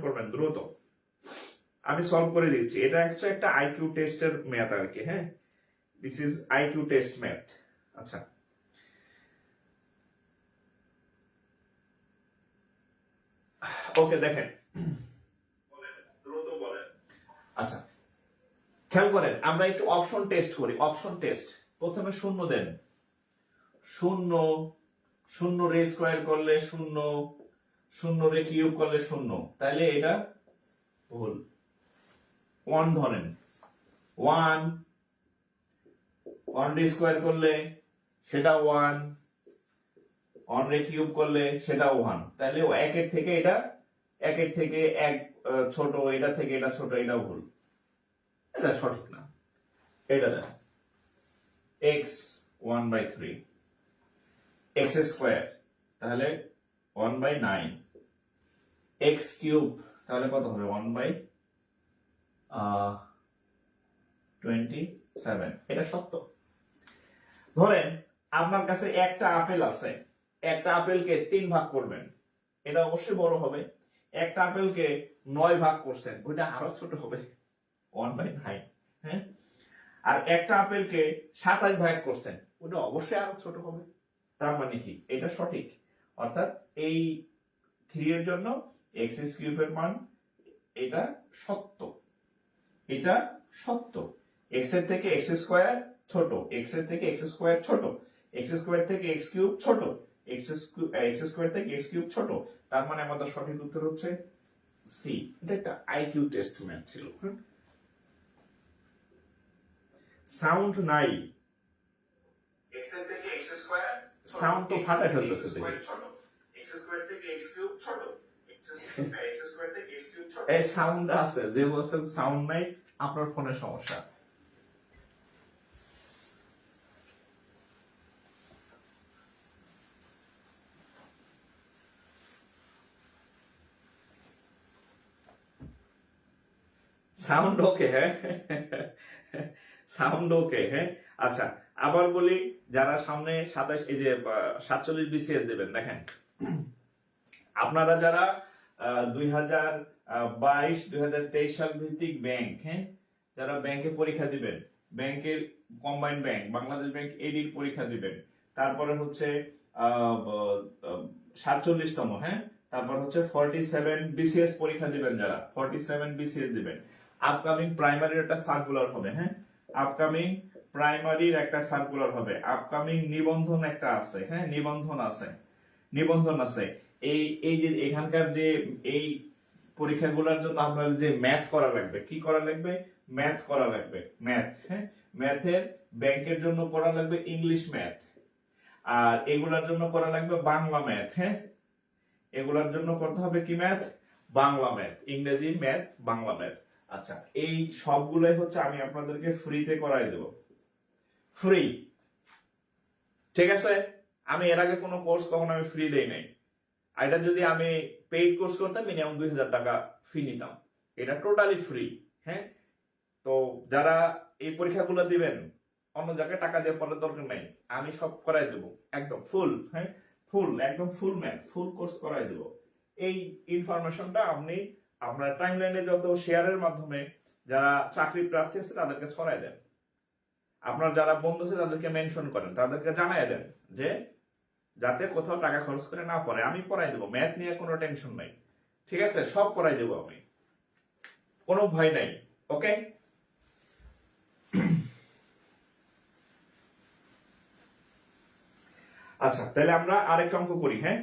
করবেন দ্রুত। আমি সলভ করে দিচ্ছি। এটা হচ্ছে একটা আইকিউ টেস্টের ম্যাথ আর কি। হ্যাঁ, this is IQ test math. আচ্ছা, ওকে দেখেন, দ্রুত বলেন। আচ্ছা, খেয়াল করেন, আমরা একটু অপশন টেস্ট করি। অপশন টেস্ট, প্রথমে 0 দেন, 0, 0 রে স্কোয়ার করলে 0, 0 রে কিউব করলে 0, তাহলে এটা ভুল। 1 ধরেন, 1 রে স্কোয়ার করলে সেটা 1, 1 রে কিউব করলে সেটা 1, তাহলে একের থেকে এটা, একের থেকে এক ছোট, এটা থেকে এটা ছোট, এটা ভুল, এটা সঠিক না। এটা দেন, x 1/3, x স্কোয়ার তাহলে 1/9, x কিউব তাহলে কত হবে? 1/27। এটা সত্য। ধরেন আপনার কাছে একটা আপেল আছে, একটা আপেলকে 3 ভাগ করবেন, এটা অবশ্যই বড় হবে। একটা আপেলকে 9 ভাগ করছেন, ওইটা আরো ছোট হবে, 1/9। হ্যাঁ, আর একটা আপেলকে 27 ভাগ করছেন, ওটা অবশ্যই আরো ছোট হবে। তার মানে কি? এটা সঠিক। অর্থাৎ এই 3 এর জন্য x কিউবের মান এটা সত্য, এটা সত্য। x এর থেকে x স্কয়ার ছোট, x এর থেকে x স্কয়ার ছোট, x স্কয়ার থেকে x কিউব ছোট, x স্কয়ার থেকে x কিউব ছোট। তার মানে আমাদের সঠিক উত্তর হচ্ছে সি। এটা একটা আইকিউ টেস্ট ম্যাথ ছিল। সাউন্ড নাই, x এর থেকে x স্কয়ার, সাউন্ড তো ফাটা ফেলতেছে দেখে। x স্কয়ার থেকে x কিউব ছোট, x স্কয়ার থেকে x কিউব ছোট। এই সাউন্ড আছে, যে বলছেন সাউন্ড নাই, আপনার ফোনের সমস্যা। সাউন্ড ওকে? হ্যাঁ, সাউন্ড ওকে। হ্যাঁ, আচ্ছা আবার বলি, যারা সামনে 27 এই যে 47 BCS দেবেন, দেখেন আপনারা যারা 2022-2023 সাল ভিত্তিক ব্যাংক, হ্যাঁ, যারা ব্যাংকে পরীক্ষা দিবেন, ব্যাংকের কম্বাইন্ড ব্যাংক, বাংলাদেশ ব্যাংক এডির পরীক্ষা দিবেন, তারপরে হচ্ছে 47তম, হ্যাঁ, তারপর হচ্ছে 47 BCS পরীক্ষা দিবেন, যারা 47 BCS দিবেন, আপকামিং প্রাইমারির একটা সার্কুলার হবে। হ্যাঁ, আপকামিং প্রাইমারির একটা সার্কুলার হবে, আপকামিং নিবন্ধন একটা আছে। হ্যাঁ, নিবন্ধন আছে। এই যে এখানকার যে এই পরীক্ষাগুলোর জন্য আপনার যে ম্যাথ করা লাগবে, কি করা লাগবে? ম্যাথ করা লাগবে, ম্যাথ। হ্যাঁ, ম্যাথের ব্যাংকের জন্য করা লাগবে ইংলিশ ম্যাথ, আর এগুলার জন্য করা লাগবে বাংলা ম্যাথ। হ্যাঁ, এগুলার জন্য করতে হবে কি ম্যাথ? বাংলা ম্যাথ, ইংরেজি ম্যাথ, বাংলা ম্যাথ। আচ্ছা, এই সবগুলাই হচ্ছে আমি আপনাদেরকে ফ্রিতে করাই দেব, ফ্রি। ঠিক আছে, আমি এর আগে কোনো কোর্স কখনো আমি ফ্রি দেই নাই। এটা যদি আমি পেইড কোর্স করতাম, মিনিমাম 2000 টাকা ফি নিতাম। এটা টোটালি ফ্রি। হ্যাঁ, তো যারা এই পরীক্ষাগুলো দিবেন, অন্য জায়গায় টাকা দিয়ে পড়ার দরকার নাই, আমি সব করাই দেবো একদম ফুল, হ্যাঁ ফুল, একদম ফুল ম্যাথ, ফুল কোর্স করাই দেবো। এই ইনফরমেশনটা আপনি আপনার টাইমলাইনে যত শেয়ারের মাধ্যমে যারা চাকরি প্রার্থী আছে তাদেরকে ছড়াই দেন, আপনার যারা বন্ধু আছে তাদেরকে মেনশন করেন, তাদেরকে জানাই দেন যে যাতে কোথাও টাকা খরচ করে না পড়ে, আমি পড়াই দেবো, ম্যাথ নিয়ে কোনো টেনশন নাই, ঠিক আছে, সব পড়াই দেবো আমি, কোনো ভয় নাই। ওকে, আচ্ছা তাহলে আমরা আরেকটা অঙ্ক করি, হ্যাঁ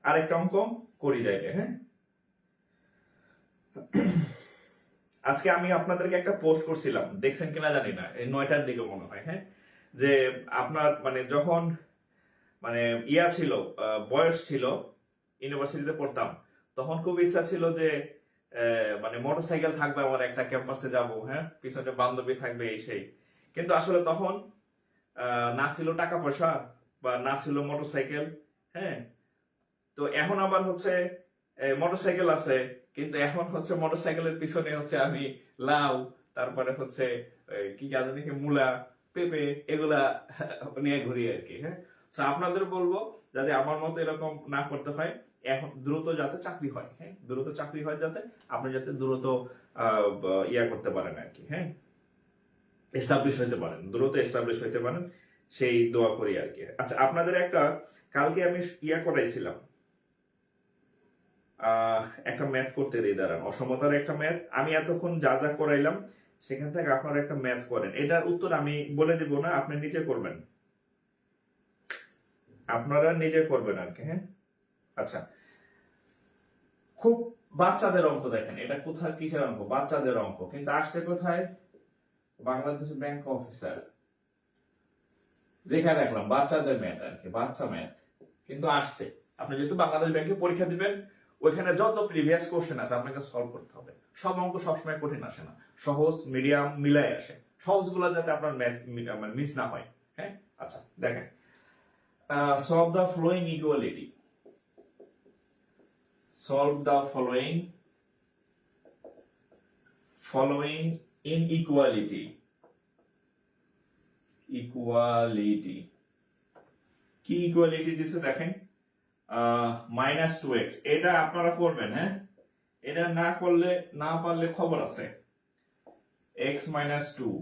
আরেকটা অঙ্ক করি যাইলে, হ্যাঁ আজকে আমি আপনাদেরকে একটা পোস্ট করছিলাম, দেখছেন কিনা জানি না, এই 9টার দিকে মনে হয়, হ্যাঁ যে আপনার মানে যখন মানে ইয়া ছিল, বয়স ছিল, ইউনিভার্সিটিতে পড়তাম, তখন খুব ইচ্ছা ছিল যে মানে মোটরসাইকেল থাকবে আমার, একটা ক্যাম্পাসে যাব, হ্যাঁ পিছনে বান্ধবী থাকবে এই সেই, কিন্তু আসলে তখন না ছিল টাকা পয়সা বা না ছিল মোটরসাইকেল, হ্যাঁ তো এখন আবার হচ্ছে মোটরসাইকেল আছে, কিন্তু এখন হচ্ছে মোটরসাইকেলের পিছনে হচ্ছে আমি লাউ, তারপরে হচ্ছে কি জানি কি মূলা, পেঁপে, এগুলা নিয়ে ঘুরি আর কি, হ্যাঁ তো আপনাদের বলবো যাতে আমার মতো এরকম না করতে হয়, এখন দ্রুত যাতে চাকরি হয়, হ্যাঁ দ্রুত চাকরি হয়, যাতে আপনি যাতে দ্রুত ইয়া করতে পারেন আর কি, হ্যাঁ এস্টাবলিশ হইতে পারেন, দ্রুত এস্টাবলিশ হইতে পারেন, সেই দোয়া করি আর কি। আচ্ছা আপনাদের একটা কালকে আমি ইয়া করাইছিলাম, একটা ম্যাথ করতে দিই, দাঁড়ান, অসমতার একটা ম্যাথ, আমি এতক্ষণ যা যা করাইলাম সেখান থেকে আপনারা একটা ম্যাথ করেন, এটার উত্তর আমি বলে দিব না, আপনি নিজে করবেন, আপনারা নিজে করবেন আর কি, হ্যাঁ আচ্ছা খুব বাচ্চাদের অঙ্ক, দেখেন এটা কোথায় কিসের অঙ্ক, বাচ্চাদের অঙ্ক, কিন্তু আসছে কোথায়, বাংলাদেশ ব্যাংক অফিসার, লেখা রাখলাম বাচ্চাদের ম্যাথ আর কি, বাচ্চা ম্যাথ, কিন্তু আসছে, আপনি যেহেতু বাংলাদেশ ব্যাংকে পরীক্ষা দিবেন, ওইখানে যত প্রিভিয়াস কোশ্চেন আছে আপনাকে সলভ করতে হবে, সব অঙ্ক সবসময় কঠিন আসে না, সহজ মিডিয়াম মিলাই আসে, সহজগুলো যাতে আপনার মিস না হয়, হ্যাঁ আচ্ছা দেখেন, solve the following equality, solve the following inequality, equality কি ইকুয়ালিটি দিছে দেখেন, -2x, এটা আপনারা করবেন, হ্যাঁ এটা না করলে, না পারলে খবর আছে, x - 2,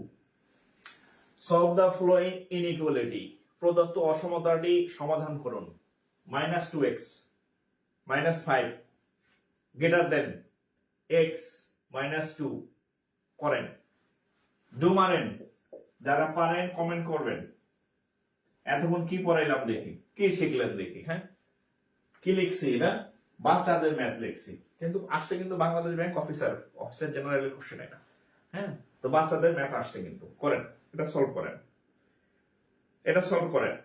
solve the following inequality, প্রদত্ত অসমতাটি সমাধান করুন, -2x -5 গ্রেটার দেন x -2 করেন, ডু মারেন, যারা পারেন কমেন্ট করবেন, এতক্ষণ কি পড়াইলাম দেখি, কি শিখলেন দেখি, হ্যাঁ কি লিখছি, না বাচ্চাদের ম্যাথ লিখছি, কিন্তু আসছে কিন্তু Bangladesh bank officer general question এটা, হ্যাঁ তো বাচ্চাদের ম্যাথ আসছে, কিন্তু করেন, এটা সলভ করেন, এটা সলভ করেন।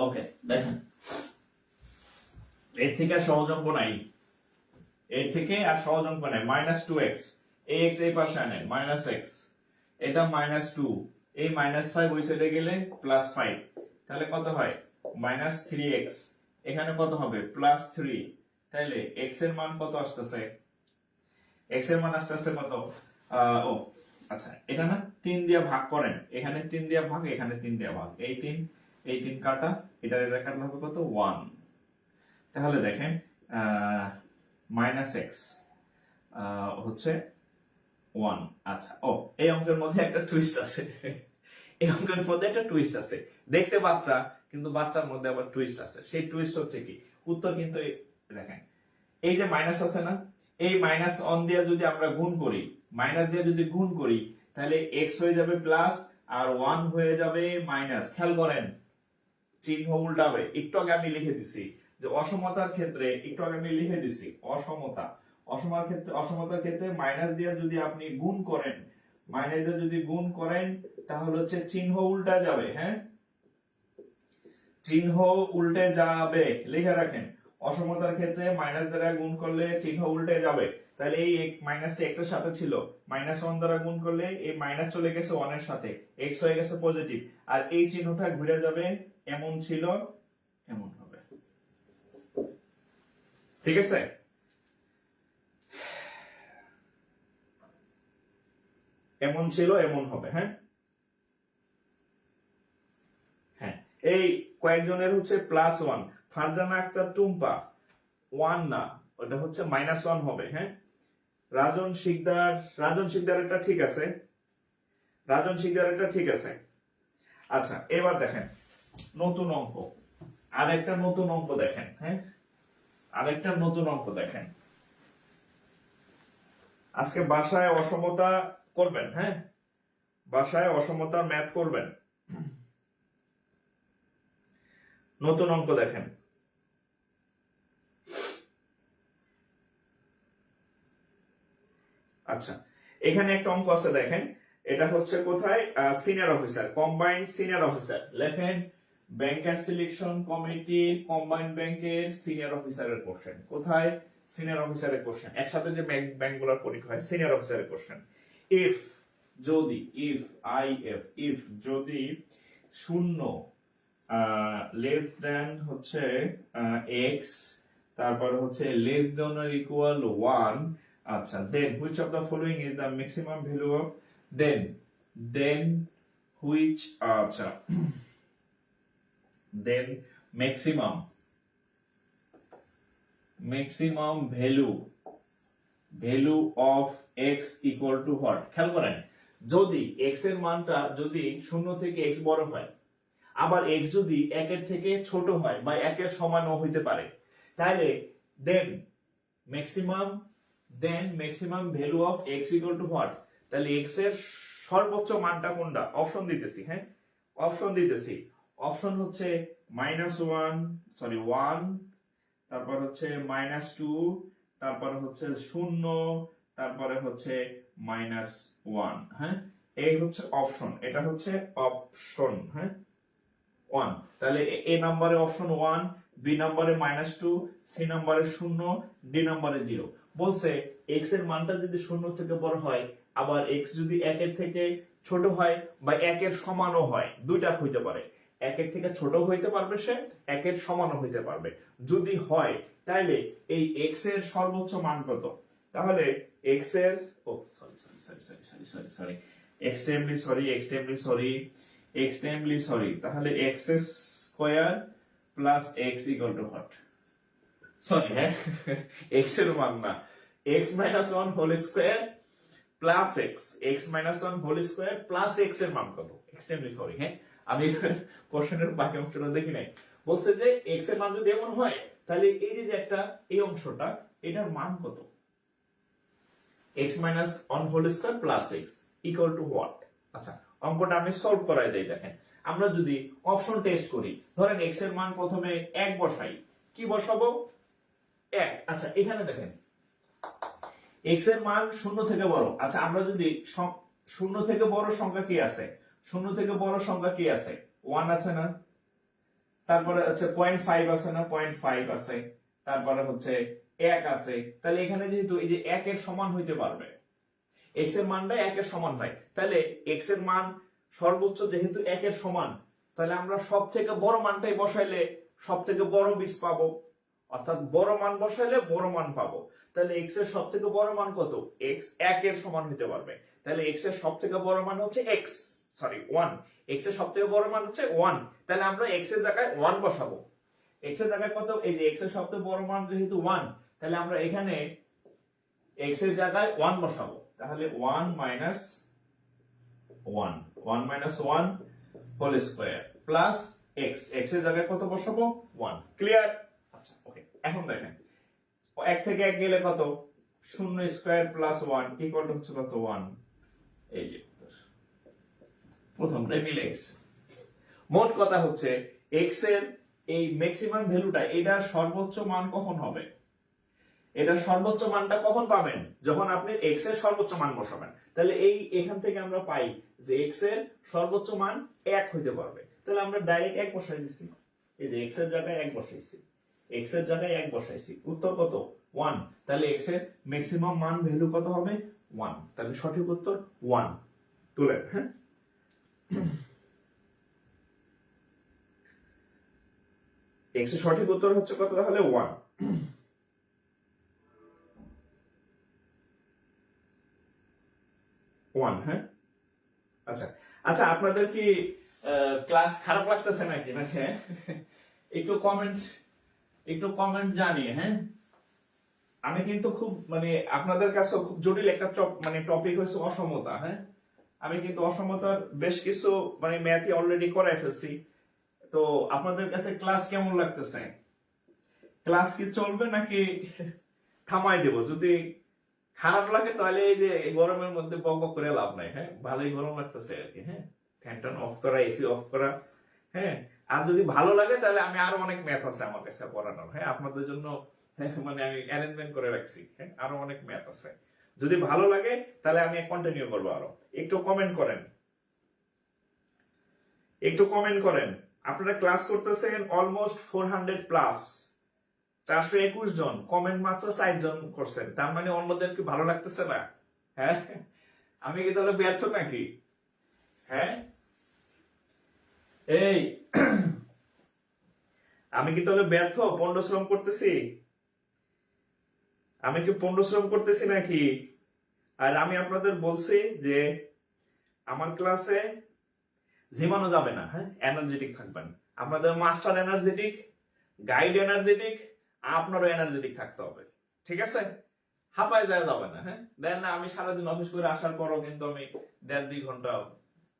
ওকে দেখেন, এর থেকে আর সহজ অঙ্ক নাই, এর থেকে আর সহজ অঙ্ক নাই, -2x, ax এই পাশে আনেন, -x, এটা -2, এই -5 ওই সাইডে গেলে +5, তাহলে কত হয়, -3x, এখানে কত হবে, +3, তাহলে x এর মান কত আসতেছে, x এর মান আসতেছে কত, ও আচ্ছা এটা না 3 দিয়ে ভাগ করেন, এখানে 3 দিয়ে ভাগ, এখানে 3 দিয়ে ভাগ, এই 3 কাটা, এটা কাটলে হবে কত, 1, তাহলে দেখেন -x হচ্ছে 1, আচ্ছা ও এই অঙ্কের মধ্যে একটা টুইস্ট আছে, এই অঙ্কের মধ্যে একটা টুইস্ট আছে, দেখতে বাচ্চা কিন্তু বাচ্চার মধ্যে আবার টুইস্ট আছে, সেই টুইস্ট হচ্ছে কি, উত্তর কিন্তু দেখেন, এই যে মাইনাস আছে না, এই -1 দিয়ে যদি আমরা গুণ করি, মাইনাস দিয়ে যদি গুণ করি, তাহলে x হয়ে যাবে প্লাস আর 1 হয়ে যাবে মাইনাস, খেয়াল করেন চিহ্ন উল্টাবে, একটু আগে আমি লিখে দিছি যে অসমতার ক্ষেত্রে, একটু আগে আমি লিখে দিছি অসমতা, অসমতার ক্ষেত্রে মাইনাস দিয়ে যদি আপনি গুণ করেন, মাইনাস দিয়ে যদি গুণ করেন তাহলে হচ্ছে চিহ্ন উল্টা যাবে। হ্যাঁ, চিহ্ন উল্টে যাবে, লিখে রাখেন। অসমতার ক্ষেত্রে মাইনাস দ্বারা গুণ করলে চিহ্ন উল্টে যাবে। তাহলে এই মাইনাসটা এক্স এর সাথে ছিল, -1 দ্বারা গুণ করলে এই মাইনাস চলে গেছে 1 এর সাথে, এক্স হয়ে গেছে পজিটিভ, আর এই চিহ্নটা ঘুরে যাবে, এমন ছিল এমন হবে। ঠিক আছে, এমন ছিল এমন হবে। হ্যাঁ হ্যাঁ, এই কয়েকজনের হচ্ছে +1, ফারজানা আক্তার টুম্পা 1 না, ওটা হচ্ছে -1 হবে। হ্যাঁ, রাজন শিকদার ঠিক আছে, রাজন শিকদার ঠিক আছে। আচ্ছা, এবার দেখেন নতুন অঙ্ক, আরেকটা নতুন অঙ্ক দেখেন। হ্যাঁ, আরেকটা নতুন অঙ্ক দেখেন। আজকে বাসায় অসমতা করবেন। হ্যাঁ, বাসায় অসমতা ম্যাথ করবেন। নতুন অঙ্ক দেখেন। আচ্ছা, এখানে একটা অঙ্ক আছে দেখেন, এটা হচ্ছে কোথায়, senior officer, combined senior officer. লেখেন ব্যাংকার সিলেকশন কমিটির কম্বাইন্ড ব্যাংকের সিনিয়র অফিসারের কোশ্চেন। কোথায়, সিনিয়র অফিসারের কোশ্চেন। একসাথে যে ব্যাংকগুলোর পরীক্ষা হয়, সিনিয়র অফিসারের কোশ্চেন। ইফ যদি, ইফ যদি 0 লেস দেন হচ্ছে এক্স, তারপর হচ্ছে লেস দেন অর ইকুয়াল 1, আচ্ছা, then which of the following is the maximum value of then which, আচ্ছা, then maximum value of x equal to what? খেয়াল করেন, যদি x এর মানটা যদি 0 থেকে x বড় হয়, আবার x যদি 1 এর থেকে ছোট হয় বা 1 এর সমানও হইতে পারে, তাহলে then maximum value of x equal to what? তাহলে x এর সর্বোচ্চ মানটা কোনটা? অপশন দিতেছি। হ্যাঁ, অপশন দিতেছি। অপশন হচ্ছে -1, তারপর হচ্ছে -2, তারপর হচ্ছে 0, তারপরে হচ্ছে -1। হ্যাঁ, এই হচ্ছে অপশন, এটা হচ্ছে অপশন। হ্যাঁ, 1, তাহলে এ নম্বরে অপশন 1, বি নম্বরে -2, সি নম্বরে 0, ডি নম্বরে 0। বলছে x এর মানটা যদি 0 থেকে বড় হয়, আবার x যদি 1 এর থেকে ছোট হয় বা 1 এর সমানও হয়, দুইটা হইতে পারে, 1 এর থেকে ছোট হইতে পারবে, সে 1 এর সমানও হইতে পারবে। যদি হয় তাহলে এই x এর সর্বোচ্চ মান কত? তাহলে x এর extremely sorry, তাহলে x square plus x equal to what? Sorry, হ্যাঁ, x এর মান না, x - 1 whole square plus x - 1 whole square plus x এর মান কত? Extremely sorry. হ্যাঁ, আমি কোশ্চেনের বাকি অংশটা দেখি নাই। বলছে যে x এর মান যদি এমন হয়, তাহলে এই যে একটা এই অংশটা, এটার মান কত? x - 1 whole square plus x equal to what? আচ্ছা, অঙ্কটা আমি সলভ করাই দেই। দেখেন, আমরা যদি অপশন টেস্ট করি, ধরেন x এর মান প্রথমে 1 বসাই, কি বসাবো? 1। আচ্ছা, এখানে দেখেন x এর মান 0 থেকে বড়। আচ্ছা, আমরা যদি 0 থেকে বড় সংখ্যা কি আছে? 0 থেকে বড় সংখ্যা কি আছে? 1 আছে না? তারপরে হচ্ছে 0.5 আছে না? 0.5 আছে। তারপরে হচ্ছে 1 আছে। তাহলে এখানে যেহেতু এই যে 1 এর সমান হইতে পারবে, x এর মানটা 1 এর সমান হয়, তাহলে x এর মান সর্বোচ্চ যেহেতু 1 এর সমান, তাহলে আমরা সব থেকে বড় মানটাই বসাইলে সব থেকে বড় বীজ পাবো, অর্থাৎ বড় মান বসাইলে বড় মান পাবো। তাহলে x এর সব থেকে বড় মান কত? x 1 এর সমান হইতে পারবে। তাহলে x এর সব থেকে বড় মান হচ্ছে 1, x এর সব থেকে বড় মান হচ্ছে 1। তাহলে আমরা x এর জায়গায় 1 বসাবো। x এর জায়গায় কত? এই যে x এর সব থেকে বড় মান যেহেতু 1, তাহলে আমরা এখানে x এর জায়গায় 1 বসাবো। তাহলে 1 - 1 হোল স্কয়ার প্লাস x এর জায়গায় কত বসাবো? 1। ক্লিয়ার? আচ্ছা, ওকে। এখন দেখেন 1 থেকে 1 গেলে কত? 0 স্কয়ার প্লাস 1 ইকুয়াল টু হচ্ছে কত? 1। এই যে প্রথমটাই মিলে গেছে। মোট কথা হচ্ছে x এর এই ম্যাক্সিমাম ভ্যালুটা, এটার সর্বোচ্চ মান কখন হবে? এটার সর্বোচ্চ মানটা কখন পাবেন? যখন আপনি x এর সর্বোচ্চ মান বসাবেন। তাহলে এখান থেকে আমরা পাই যে x এর সর্বোচ্চ মান 1 হইতে পারবে। তাহলে আমরা ডাইরেক্ট 1 বসাই দিছি। এই যে x এর জায়গায় 1 বসাইছি, x এর জায়গায় 1 বসাইছি, উত্তর কত? 1। তাহলে x এর ম্যাক্সিমাম মান ভ্যালু কত হবে? 1। তাহলে সঠিক উত্তর 1 তুলেন। হ্যাঁ, x এর সঠিক উত্তর হচ্ছে কত তাহলে? 1। হ্যাঁ, আচ্ছা আচ্ছা, আপনাদের কি ক্লাস খারাপ লাগতেছে নাকি? হ্যাঁ, একটু কমেন্ট জানিয়ে। হ্যাঁ, আমি কিন্তু খুব মানে আপনাদের কাছে খুব জটিল একটা টপিক হচ্ছে অসমতা। হ্যাঁ, আমি কিন্তু অসমতার বেশ কিছু ম্যাথই অলরেডি করাই ফেলছি। তো আপনাদের কাছে ক্লাস কেমন লাগতেছে? ক্লাস কি চলবে নাকি থামাই দেব? যদি খারাপ লাগে তাহলে এই যে গরমের মধ্যে বক বক করে লাভ নাই। হ্যাঁ, ভালোই গরম লাগতেছে আর কি। হ্যাঁ, ফ্যান ট্যান অফ করা, এসি অফ করা। হ্যাঁ, আর যদি ভালো লাগে তাহলে আমি আরো অনেক ম্যাথ আছে আমার কাছে পড়ানোর। হ্যাঁ, আপনাদের জন্য আমি অ্যারেঞ্জমেন্ট করে রাখছি। হ্যাঁ, আরো অনেক ম্যাথ আছে। যদি ভালো লাগে তাহলে আমি কন্টিনিউ করবো আরো। একটু কমেন্ট করেন, একটু কমেন্ট করেন। আপনারা ক্লাস করতেছেন অলমোস্ট 400 প্লাস, 421 জন, কমেন্ট মাত্র 4 জন করছেন। তার মানে অন্যদের কি ভালো লাগতেছে না? হ্যাঁ, আমি কি তাহলে ব্যর্থ নাকি? হ্যাঁ, এই আমি কি তাহলে ব্যর্থ? পণ্ডশ্রম করতেছি? আমি কি পণ্ডশ্রম করতেছি নাকি? আর আমি আপনাদের বলছি যে আমার ক্লাসে ঝিমানো যাবে না। হ্যাঁ, এনার্জেটিক থাকবেন। আপনাদের মাস্টার এনার্জেটিক, গাইড এনার্জেটিক, আপনারও এনার্জেটিক থাকতে হবে। ঠিক আছে? হাঁপায় যায় যাবে না। হ্যাঁ, দেন না আমি সারাদিন অফিস করে আসার পরও কিন্তু আমি 1.5-2 ঘন্টা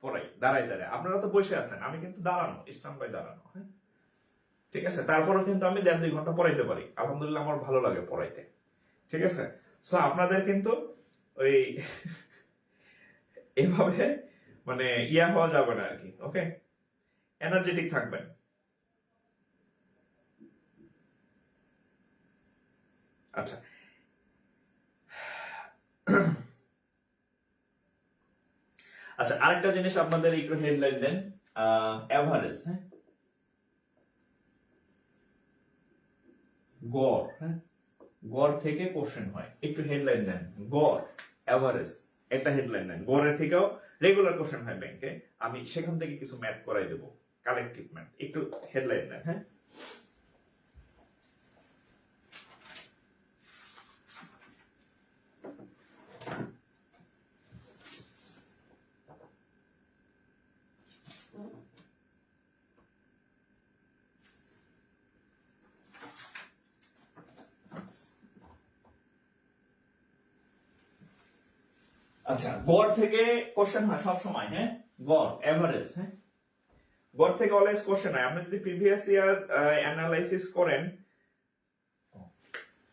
পড়াই দাঁড়াই দাঁড়াই। আপনারা তো বসে আছেন, আমি কিন্তু দাঁড়ানো, স্ট্যান্ড বাই দাঁড়ানো। হ্যাঁ, ঠিক আছে? তারপরেও কিন্তু আমি 1.5-2 ঘন্টা পড়াইতে পারি। আলহামদুলিল্লাহ, আমার ভালো লাগে পড়াইতে। ঠিক আছে? সো আপনাদের কিন্তু ওই এভাবে ইয়া হওয়া যাবে না আর কি। ওকে, এনার্জেটিক থাকবেন। আচ্ছা, আচ্ছা, আরেকটা জিনিস আপনাদের একটু হেডলাইন দেন, এভারেজ। হ্যাঁ, গড়। হ্যাঁ, গড় থেকে কোশ্চেন হয়, একটু হেডলাইন দেন। গড়, এভারেজ, একটা হেডলাইন দেন। গড়ের থেকেও রেগুলার কোশ্চেন হয় ব্যাংকে, আমি সেখান থেকে কিছু ম্যাথ করাই দেবো, কালেকটিভ ম্যাথ। একটু হেডলাইন দেন। হ্যাঁ, আচ্ছা, গড় থেকে কোশ্চেন হয় সব সময়। হ্যাঁ, গড়, এভারেজ। হ্যাঁ, গড় থেকে অলওয়েজ কোশ্চেন হয়। আপনি যদি প্রিভিয়াস ইয়ার অ্যানালাইসিস করেন,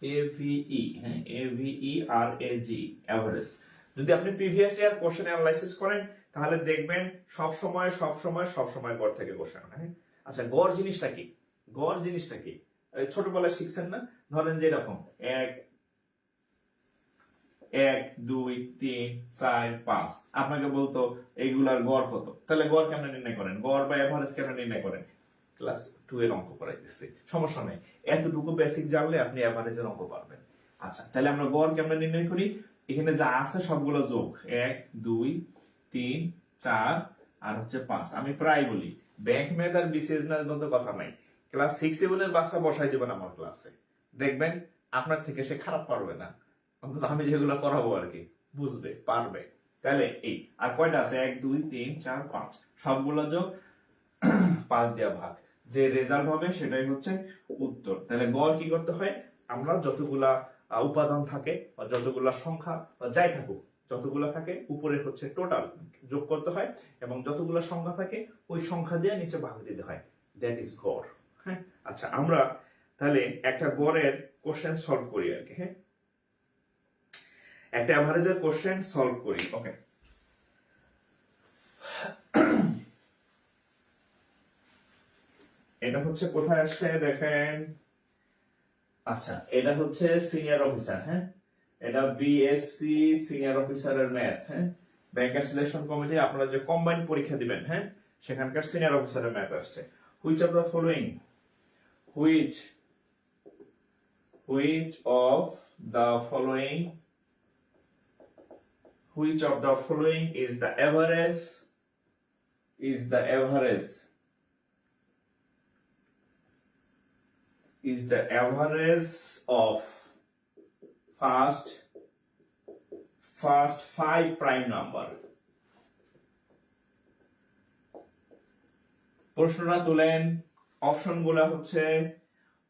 এভিই, হ্যাঁ, AVERAG, এভারেজ। যদি আপনি প্রিভিয়াস ইয়ার কোশ্চেন অ্যানালাইসিস করেন তাহলে দেখবেন সব সময় গড় থেকে কোশ্চেন হয়। হ্যাঁ? আচ্ছা, গড় জিনিসটা কি? গড় জিনিসটা কি? ছোটবেলায় শিখছেন না? ধরেন যে এরকম 1 2 3 4 5, আপনাকে বলতো এইগুলার গড় কত? তাহলে গড় কেমনে নির্ণয় করেন? গড় বা এভারেজ কেমনে নির্ণয় করেন? ক্লাস 2 এর অঙ্ক করাইতেছি, সমস্যা নেই। এতটুকু বেসিক জানলে আপনি এভারেজের অঙ্ক পারবেন। আচ্ছা, তাহলে আমরা গড় কেমনে নির্ণয় করি? এখানে যা আছে সবগুলো যোগ, 1 2 3 4 আর হচ্ছে 5। আমি প্রায় বলি ব্যাংক ম্যাথ আর বিসিএস ম্যাথ মতো কথা নাই। ক্লাস 6 7 এর বাচ্চা বসাই দিবেন আমার ক্লাসে, দেখবেন আপনার থেকে সে খারাপ পারবে না। অন্তত আমি যেগুলো করাবো আর কি, বুঝবে, পারবে। তাহলে এই আর কয়টা আছে? 1 2 3 4 5, সবগুলো যোগ 5 দেওয়া ভাগ, যে রেজাল্ট হবে সেটাই হচ্ছে উত্তর। তাহলে গড় কি করতে হয়? আমরা যতগুলা উপাদান থাকে বা যতগুলা সংখ্যা বা যাই থাকুক, যতগুলা থাকে উপরে হচ্ছে টোটাল যোগ করতে হয়, এবং যতগুলা সংখ্যা থাকে ওই সংখ্যা দিয়ে নিচে ভাগ দিতে হয়। দ্যাট ইজ গড়। হ্যাঁ, আচ্ছা, আমরা তাহলে একটা গড়ের কোশ্চেন সলভ করি আর কি। হ্যাঁ, একটা এভারেজের কোশ্চেন সলভ করি। ওকে, এটা হচ্ছে কোথায় আসছে দেখেন, আচ্ছা, এটা হচ্ছে সিনিয়র অফিসার, হ্যাঁ, এটা বিএসসি সিনিয়র অফিসারের ম্যাথ, হ্যাঁ, ব্যাংকার সিলেকশন কমিটি আপনারা যে কম্বাইন পরীক্ষা দিবেন, হ্যাঁ, সেখানকার সিনিয়র অফিসারের ম্যাথ আসছে। Which of the following which which of the following which of the following is the average is the average of first 5 prime number. প্রশ্নটা তুলেন, অপশন গুলা হচ্ছে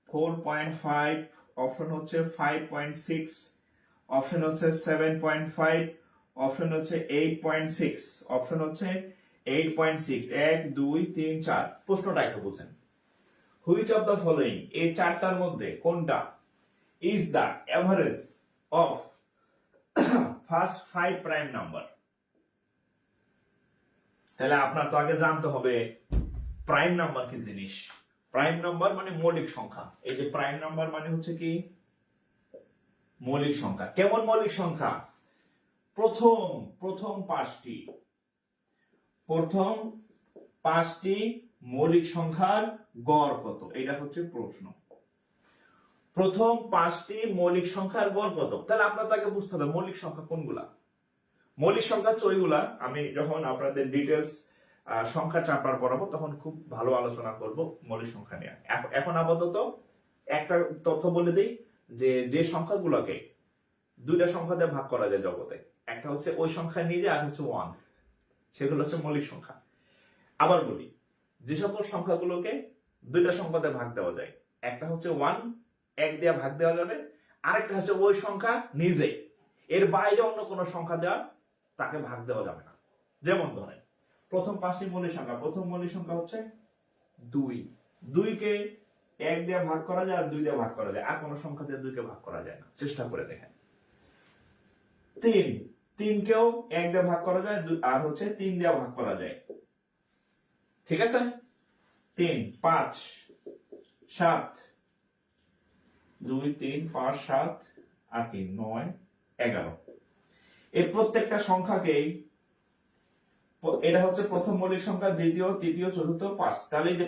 4.5, অপশন হচ্ছে 5.6, অপশন হচ্ছে 7.5, অপশন হচ্ছে 8.6, অপশন হচ্ছে 8.6, 1 2 3 4। প্রশ্নটা একটু বুঝেন, হুইচ অফ দ্য ফলোইং, এই চারটার মধ্যে কোনটা is the average of first 5 prime number. তাহলে আপনার তো আগে জানতে হবে প্রাইম নাম্বার কি জিনিস। প্রাইম নাম্বার মানে মৌলিক সংখ্যা। এই যে প্রাইম নাম্বার মানে হচ্ছে কি মৌলিক সংখ্যা। কেমন মৌলিক সংখ্যা? প্রথম পাঁচটি মৌলিক সংখ্যার গড় কত, এটা হচ্ছে প্রশ্ন। প্রথম 5টি মৌলিক সংখ্যার গড় কত? তাহলে আপনার তাকে বুঝতে হবে মৌলিক সংখ্যা কোনগুলা। মৌলিক সংখ্যা ওইগুলা, আমি যখন আপনাদের ডিটেলস সংখ্যা চ্যাপ্টার পড়াবো তখন খুব ভালো আলোচনা করব মৌলিক সংখ্যা নিয়ে। এখন আপাতত একটা তথ্য বলে দিই, যে সংখ্যাগুলোকে দুইটা সংখ্যা দিয়ে ভাগ করা যায় জগতে, একটা হচ্ছে ওই সংখ্যা নিজে, আর হচ্ছে 1, সেগুলো হচ্ছে মৌলিক সংখ্যা। আবার বলি, যে সকল সংখ্যাগুলোকে দুইটা সংখ্যা দিয়ে ভাগ দেওয়া যায়, একটা হচ্ছে 1, 1 দিয়ে ভাগ দেওয়া যাবে, আরেকটা হচ্ছে ওই সংখ্যা নিজে, এর বাইরে অন্য কোনো সংখ্যা দেওয়া তাকে ভাগ দেওয়া যাবে না। যেমন ধরেন প্রথম 5টি মৌলিক সংখ্যা, প্রথম মৌলিক সংখ্যা হচ্ছে 2, 2 কে 1 দিয়ে ভাগ করা যায় আর 2 দিয়ে ভাগ করা যায়, আর কোনো সংখ্যা দিয়ে 2 কে ভাগ করা যায় না, চেষ্টা করে দেখেন। 3, 3 কেও 1 দিয়ে ভাগ করা যায় আর হচ্ছে 3 দিয়ে ভাগ করা যায়, ঠিক আছে। 3, 5, 7, 2 3 5 7 আর 3 9 11। এই প্রত্যেকটা সংখ্যাকেই, এটা হচ্ছে প্রথম মৌলিক সংখ্যা, দ্বিতীয়, তৃতীয়, চতুর্থ, 5। তাহলে এই যে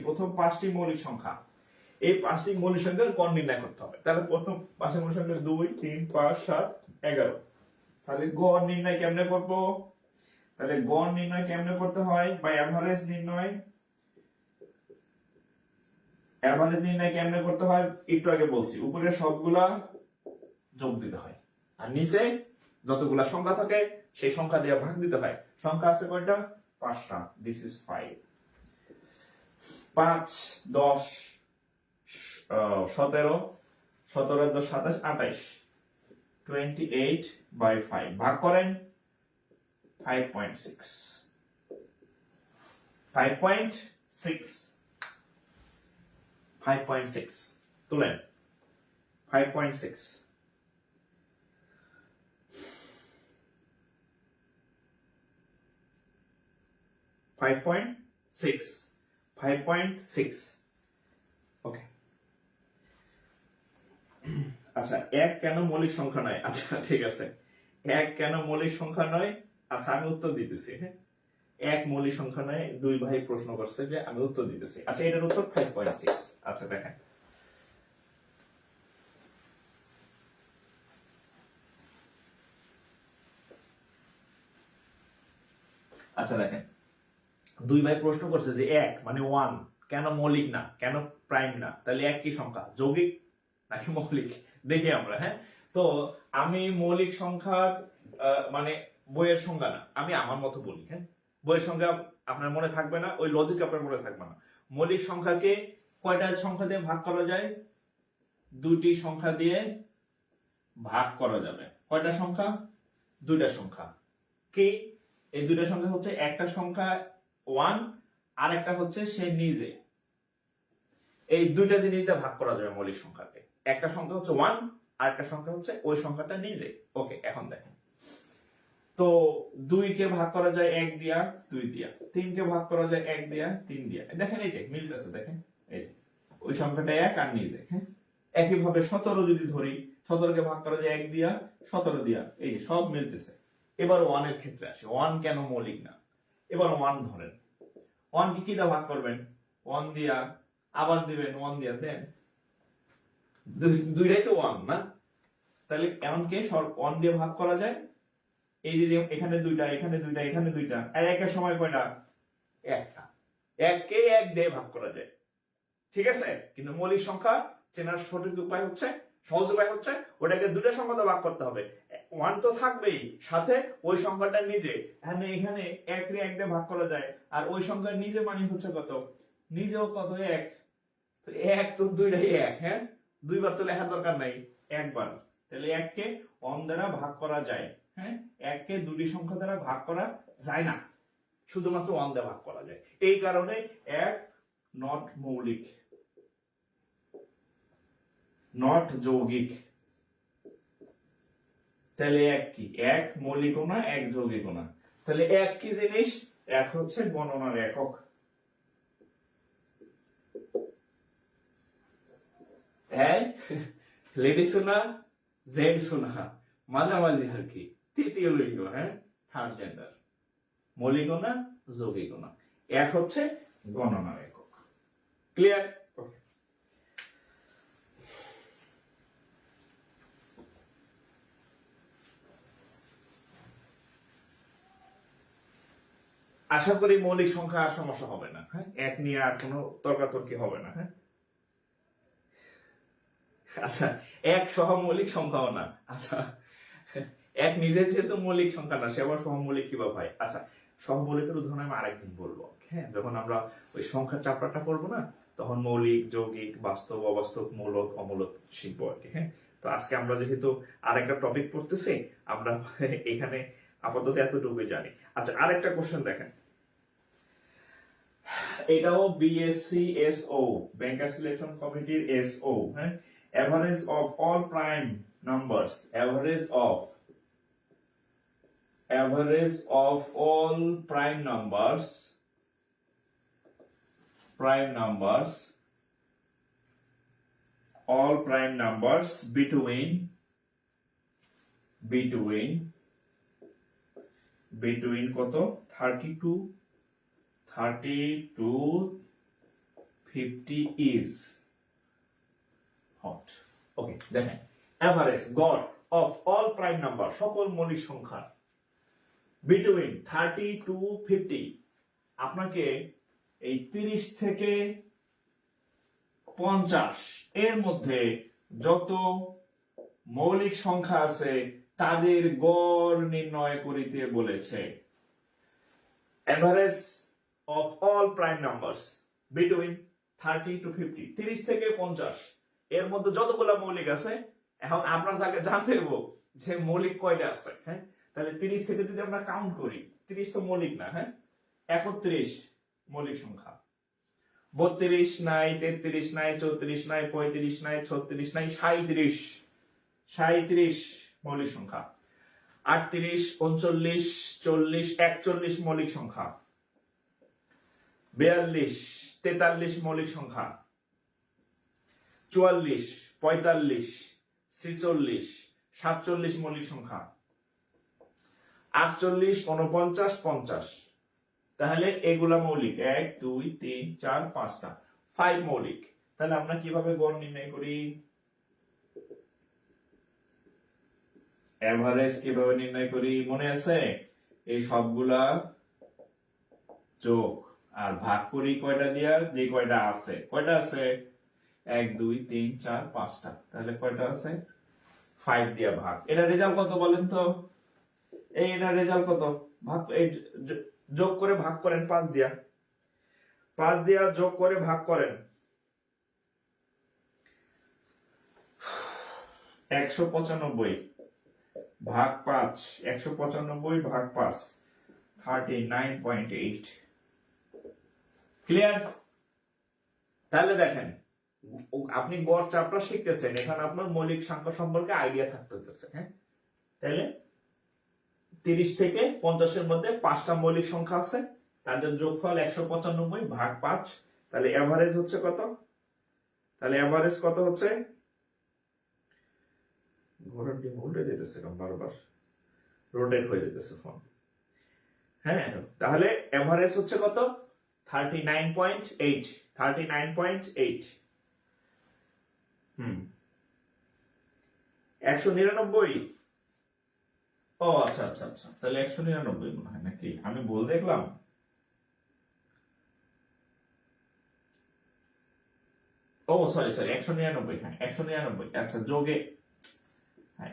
প্রথম 5টি মৌলিক সংখ্যা, এই 5টি মৌলিক সংখ্যার গড় নির্ণয় করতে হবে। তাহলে প্রথম 5টি মৌলিক সংখ্যা 2 3 5 7 11। তাহলে গড় নির্ণয় কেমনে করব? তাহলে গড় নির্ণয় কেমনে করতে হয় বা এভারেজ নির্ণয় কেমনে করতে হয় একটু আগে বলছি। উপরে সবগুলা যোগ দিতে হয় আর নিচে যতগুলা সংখ্যা থাকে সেই সংখ্যা দিয়ে ভাগ দিতে হয়। সংখ্যা আছে কয়টা? 5টা। This is 5। 5 10 17 17 10 27 28, 28/5 ভাগ করেন 5.6, 5.6 তুলেন 5.6, 5.6 ওকে। আচ্ছা, 1 কেন মৌলিক সংখ্যা নয়? আচ্ছা ঠিক আছে, 1 কেন মৌলিক সংখ্যা নয়? আচ্ছা আমি উত্তর দিতেছি। হ্যাঁ, 1 মৌলিক সংখ্যা নয়, 2 ভাই প্রশ্ন করছে, যে আমি উত্তর দিতেছি। আচ্ছা এটার উত্তর 5.6। আচ্ছা দেখেন, আচ্ছা দেখেন 2 ভাই প্রশ্ন করছে যে 1 মানে 1 কেন মৌলিক না, কেন প্রাইম না? তাহলে 1 কি সংখ্যা, যৌগিক নাকি মৌলিক? দেখি আমরা। হ্যাঁ, তো আমি মৌলিক সংখ্যার মানে বইয়ের সংজ্ঞা না, আমি আমার মতো বলি। হ্যাঁ, বইয়ের সংজ্ঞা আপনার মনে থাকবে না, ওই লজিক আপনার মনে থাকবে না। মৌলিক সংখ্যাকে কয়টা সংখ্যা দিয়ে ভাগ করা যায়? 2টি সংখ্যা দিয়ে ভাগ করা যাবে। কয়টা সংখ্যা? 2টা সংখ্যা। কি এই 2টা সংখ্যা হচ্ছে, একটা সংখ্যা 1 আর একটা হচ্ছে সে নিজে। এই 2টা জিনিস দিয়ে ভাগ করা যাবে মৌলিক সংখ্যাকে। একটা সংখ্যা হচ্ছে 1 আর একটা সংখ্যা হচ্ছে ওই সংখ্যাটা নিজে। ওকে, এখন দেখেন তো 2 কে ভাগ করা যায় 1 দিয়া, 2 দিয়া। 3 কে ভাগ করা যায় 1 দিয়া, 3 দিয়া। দেখেন এই যে মিলতেছে, দেখেন এই যে ওই সংখ্যাটা 1 আর নিজে। হ্যাঁ, একইভাবে 17 যদি ধরি, 17কে ভাগ করা যায় 1 দিয়া, 17 দিয়া, এই যে সব মিলতেছে। এবার 1 এর ক্ষেত্রে আসে, 1 কেন মৌলিক না? এবার 1 ধরেন, 1 কে কি দিয়ে ভাগ করবেন? 1 দিয়া, আবার দিবেন 1 দিয়া, দেন দুইটাই তো 1 না? তাহলে এমন কে 1 দিয়ে ভাগ করা যায়, এই যে এখানে দুইটা, এখানে দুইটা, এখানে দুইটা, আর একের সময় কয়টা? একটা। 1 কে 1 দিয়ে ভাগ করা যায়, ঠিক আছে? কিন্তু মৌলিক সংখ্যা চেনার সঠিক উপায় হচ্ছে, সহজ উপায় হচ্ছে ওটাকে দুটো সংখ্যা দিয়ে ভাগ করতে হবে। 1 তো থাকবেই, সাথে ওই সংখ্যাটা নিজে, এখানে 1 রে 1 দিয়ে ভাগ করা যায়, আর ওই সংখ্যার নিজে মানে হচ্ছে কত? নিজেও কত? 1। তো 1 তো দুইটাই 1, হ্যাঁ? দুইবার তো লেখার দরকার নাই, একবার। তাহলে 1 কে 1 দ্বারা ভাগ করা যায়, হ্যাঁ? 1 কে দুটি সংখ্যা দ্বারা ভাগ করা যায় না, শুধুমাত্র 1 দ্বারা ভাগ করা যায়। এই কারণে 1 নট মৌলিক, নট যৌগিক। তাহলে 1 কি? 1 মৌলিকও না, 1 যৌগিকও না। তাহলে 1 কি জিনিস? 1 হচ্ছে গণনার একক। হ্যাঁ, লেডি শোনা, জেড শোনা, মাঝামাঝি আর কি, তৃতীয় লিঙ্গ, হ্যাঁ, থার্ড জেন্ডার। মৌলিকও না, যৌগিকও না। 1 হচ্ছে গণনার একক। ক্লিয়ার? আশা করি মৌলিক সংখ্যা আর সমস্যা হবে না, হ্যাঁ? 1 নিয়ে আর কোনো তর্কাতর্কি হবে না, হ্যাঁ? আচ্ছা, 1 সহমৌলিক সংখ্যাও না। আচ্ছা, 1 নিজের যেহেতু মৌলিক সংখ্যা না, সে আবার সহমৌলিক কিভাবে হয়? আচ্ছা, সহমৌলিকের উদাহরণ আমি আরেকদিন বলবো, হ্যাঁ? যখন আমরা ওই সংখ্যার চ্যাপ্টারটা পড়বো না, তখন মৌলিক, যৌগিক, বাস্তব, অবাস্তব, মূলক, অমূলক শিখবো আর কি, হ্যাঁ? তো আজকে আমরা যেহেতু আরেকটা টপিক পড়তেছি, আমরা এখানে আপাতত এতটুকুই জানি। আচ্ছা, আরেকটা কোশ্চেন দেখেন, এটাও বিএসসি এসও, ব্যাংকার সিলেকশন কমিটির এসও, হ্যাঁ? Average of all prime numbers, average of all prime numbers all prime numbers between কত? 32 to 50 is hot. ওকে, দেখেন, এভারেজ, গড় অফ অল প্রাইম নাম্বার, সকল মৌলিক সংখ্যা, বিটুইন 30 to 50, আপনাকে এই 30 থেকে 50 এর মধ্যে যত মৌলিক সংখ্যা আছে তাদের গড় নির্ণয় করিতে বলেছে। Average of all prime numbers between 30 to 50, 30 থেকে 50 এর মধ্যে যতগুলো মৌলিক আছে, এখন আমরা তাকে জানতে দেব যে মৌলিক কয়টা আছে, হ্যাঁ? তাহলে 30 থেকে যদি আমরা কাউন্ট করি, 30 তো মৌলিক না, হ্যাঁ? 31 মৌলিক সংখ্যা, 32 নাই, 33 নাই, 34 নাই, 35 নাই, 36 নাই, 37 মৌলিক সংখ্যা, 38, 39, 40, 41 মৌলিক সংখ্যা, 42, 43 মৌলিক সংখ্যা, 44, 45, 46, 47 মৌলিক সংখ্যা, 48, 49, 50। তাহলে এগুলা মৌলিক, 1, 2, 3, 4, 5টা, 5 মৌলিক। তাহলে আমরা কিভাবে গড় নির্ণয় করি? এভারেজ কিভাবে নির্ণয় করি মনে আছে? এই সবগুলা যোগ আর ভাগ করি কয়টা দিয়া? যে কয়টা আছে। কয়টা আছে? 1, 2, 3, 4, 5টা। তাহলে কয়টা আছে? 5 দিয়া ভাগ। এটা রেজাল্ট কত বলেন তো? এটা রেজাল্ট কত? ভাগ, এই যোগ করে ভাগ করেন 5 দিয়া, 5 দিয়া যোগ করে ভাগ করেন, 195 ভাগ 5, 195 ভাগ 5, 39.8। ক্লিয়ার? তাহলে দেখেন, আপনি গড় চ্যাপ্টার শিখতেছেন, এখানে আপনার মৌলিক সংখ্যা সম্পর্কে আইডিয়া থাকতে হতেছে, হ্যাঁ? তাহলে 30 থেকে 50 এর মধ্যে 5টা মৌলিক সংখ্যা আছে, তাদের যোগফল 195 ভাগ 5। তাহলে এভারেজ হচ্ছে কত? তাহলে এভারেজ কত হচ্ছে? ঘোড়ার ডিম উল্টে যেতেছে বারবার, রোটেট হয়ে যেতেছে ফোন। হ্যাঁ, তাহলে এভারেজ হচ্ছে কত? 39.8, 39.8। 199। ও আচ্ছা আচ্ছা আচ্ছা, তাহলে 199 মনে হয়, নাকি আমি ভুল দেখলাম? ও সরি সরি, 199, হ্যাঁ 199, আচ্ছা যোগে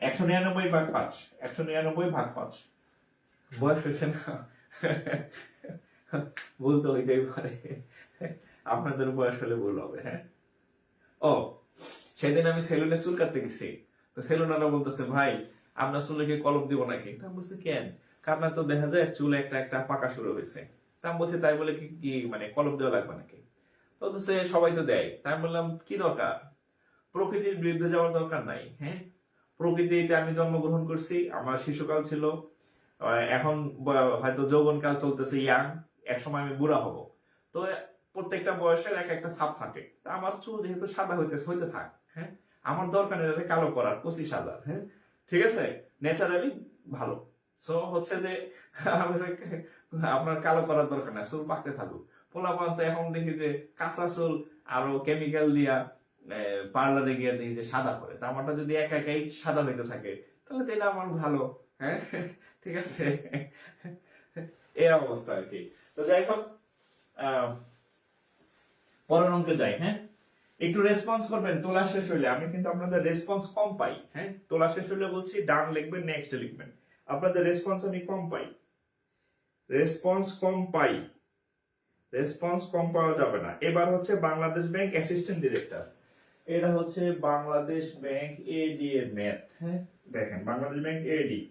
199/5, 199/5। বয়স হয়েছে না, ভুল তো হইতেই পারে, আপনাদের বয়স হলে ভুল হবে। হ্যাঁ, ও সেদিন আমি সেলুনে চুল কাটতে গেছি, তো সেলুনারা বলতেছে ভাই আপনার চুলে কি কলম দিব নাকি? তা আমি বলছি কেন? আপনার তো দেখা যায় চুলে একটা একটা পাকা শুরু হয়েছে। তা আমি বলছি তাই বলে কি কি মানে কলম দেওয়া লাগবে নাকি? তো বলতেছে সবাই তো দেয়। তাই আমি বললাম কি দরকার, প্রকৃতির বিরুদ্ধে যাওয়ার দরকার নাই। হ্যাঁ, প্রকৃতিতে আমি জন্মগ্রহণ করছি, আমার শিশুকাল ছিল, এখন হয়তো যৌবনকাল চলতেছে, ইয়াং, এক সময় আমি বুড়া হব। তো প্রত্যেকটা বয়সের এক একটা ছাপ থাকে, তা আমার চুল যেহেতু সাদা হইতে থাক। হ্যাঁ, আমার দরকার নেই কালো করার 25,000। হ্যাঁ, ঠিক আছে, ন্যাচারালি ভালো। সো হচ্ছে যে আপনার কালো করার দরকার নাই, চুল পাকতে থাকুক। পোলাপান তো এখন দেখি যে কাঁচা চুল আরো কেমিক্যাল দিয়া পার্লারে গিয়ে দেখি যে সাদা করে। তা আমারটা যদি একা একাই সাদা হইতে থাকে তাহলে তাহলে আমার ভালো। হ্যাঁ, ঠিক আছে, এই অবস্থা আর কি। তো যাই হোক, পরের অঙ্কে যাই। হ্যাঁ, একটু রেসপন্স করবেন, তোলা শেষ হইলে। আমি কিন্তু আপনাদের রেসপন্স কম পাই। হ্যাঁ, তোলা শেষ হইলে বলছি ডান লিখবেন, নেক্সট লিখবেন। আপনাদের রেসপন্স আমি কম পাই, রেসপন্স কম পাই, রেসপন্স কম পাওয়া যাবে না। এবার হচ্ছে বাংলাদেশ ব্যাংক অ্যাসিস্ট্যান্ট ডিরেক্টর, এটা হচ্ছে বাংলাদেশ ব্যাংক এডি এর ম্যাথ। হ্যাঁ, দেখেন Bangladesh bank AD,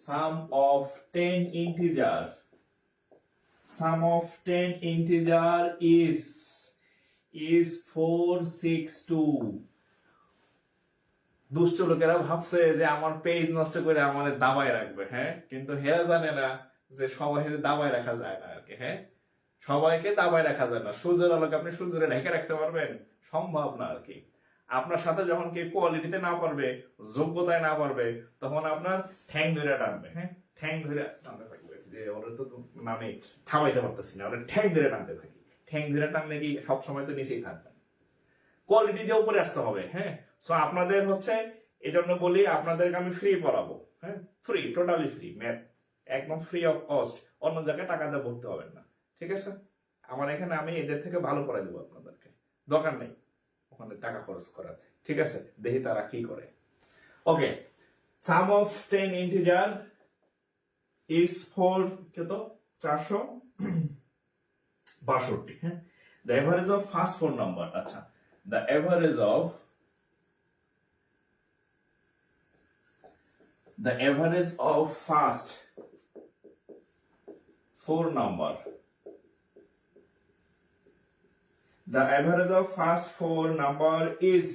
sum of 10 integer, sum of 10 integer is 462। দুষ্ট লোকেরা ভাবছে যে আমার পেজ নষ্ট করে আমাদের দাবায় রাখবে। হ্যাঁ, কিন্তু হেরা জানে না যে সবাই দাবায় রাখা যায় না আর কি। হ্যাঁ, সবাইকে দাবায় রাখা যায় না। সূর্যের আলোকে আপনি সূর্যরে ঢেকে রাখতে পারবেন? সম্ভব না আর কি। আপনার সাথে যখন কেউ কোয়ালিটিতে না পারবে, যোগ্যতায় না পারবে, তখন আপনার ঠ্যাং ধরে টানবে। হ্যাঁ, ঠ্যাং ধরে টানতে থাকবে, যে ওরা তো নামে থামাইতে পারতেছি না, ওরা ঠ্যাং ধরে টানতে থাকি। ঠ্যাং ধরে টানলে কি সবসময় তো নিচেই থাকবেন, কোয়ালিটি দিয়ে উপরে আসতে হবে। হ্যাঁ, সো আপনাদের হচ্ছে এই জন্য বলি আপনাদেরকে আমি ফ্রি পড়াবো। হ্যাঁ, ফ্রি, টোটালি ফ্রি ম্যাথ, একদম ফ্রি অফ কস্ট। অন্য জায়গায় টাকা দিয়ে ভর্তি হবেন না, ঠিক আছে? আমার এখানে আমি এদের থেকে ভালো পড়াই দেবো আপনাদেরকে, দরকার নেই ওখানে টাকা খরচ করার। ঠিক আছে, দেখি তারা কি করে। ওকে, সাম অফ 10 ইন্টিজার ইজ 462। হ্যাঁ, the average of first 4 number. আচ্ছা, the average of first 4 number, the average of first 4 number is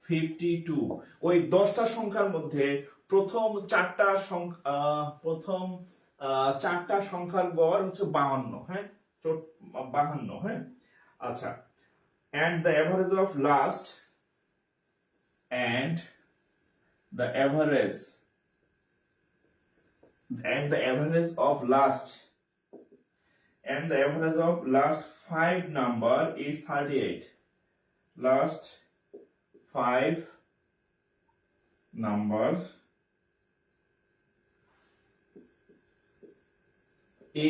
52। ওই 10টা সংখ্যার মধ্যে প্রথম চারটা সংখ্যার গড় হচ্ছে 52। হ্যাঁ, 52। হ্যাঁ, আচ্ছা, and the average of last and the average of last 5 number is 38। last 5 number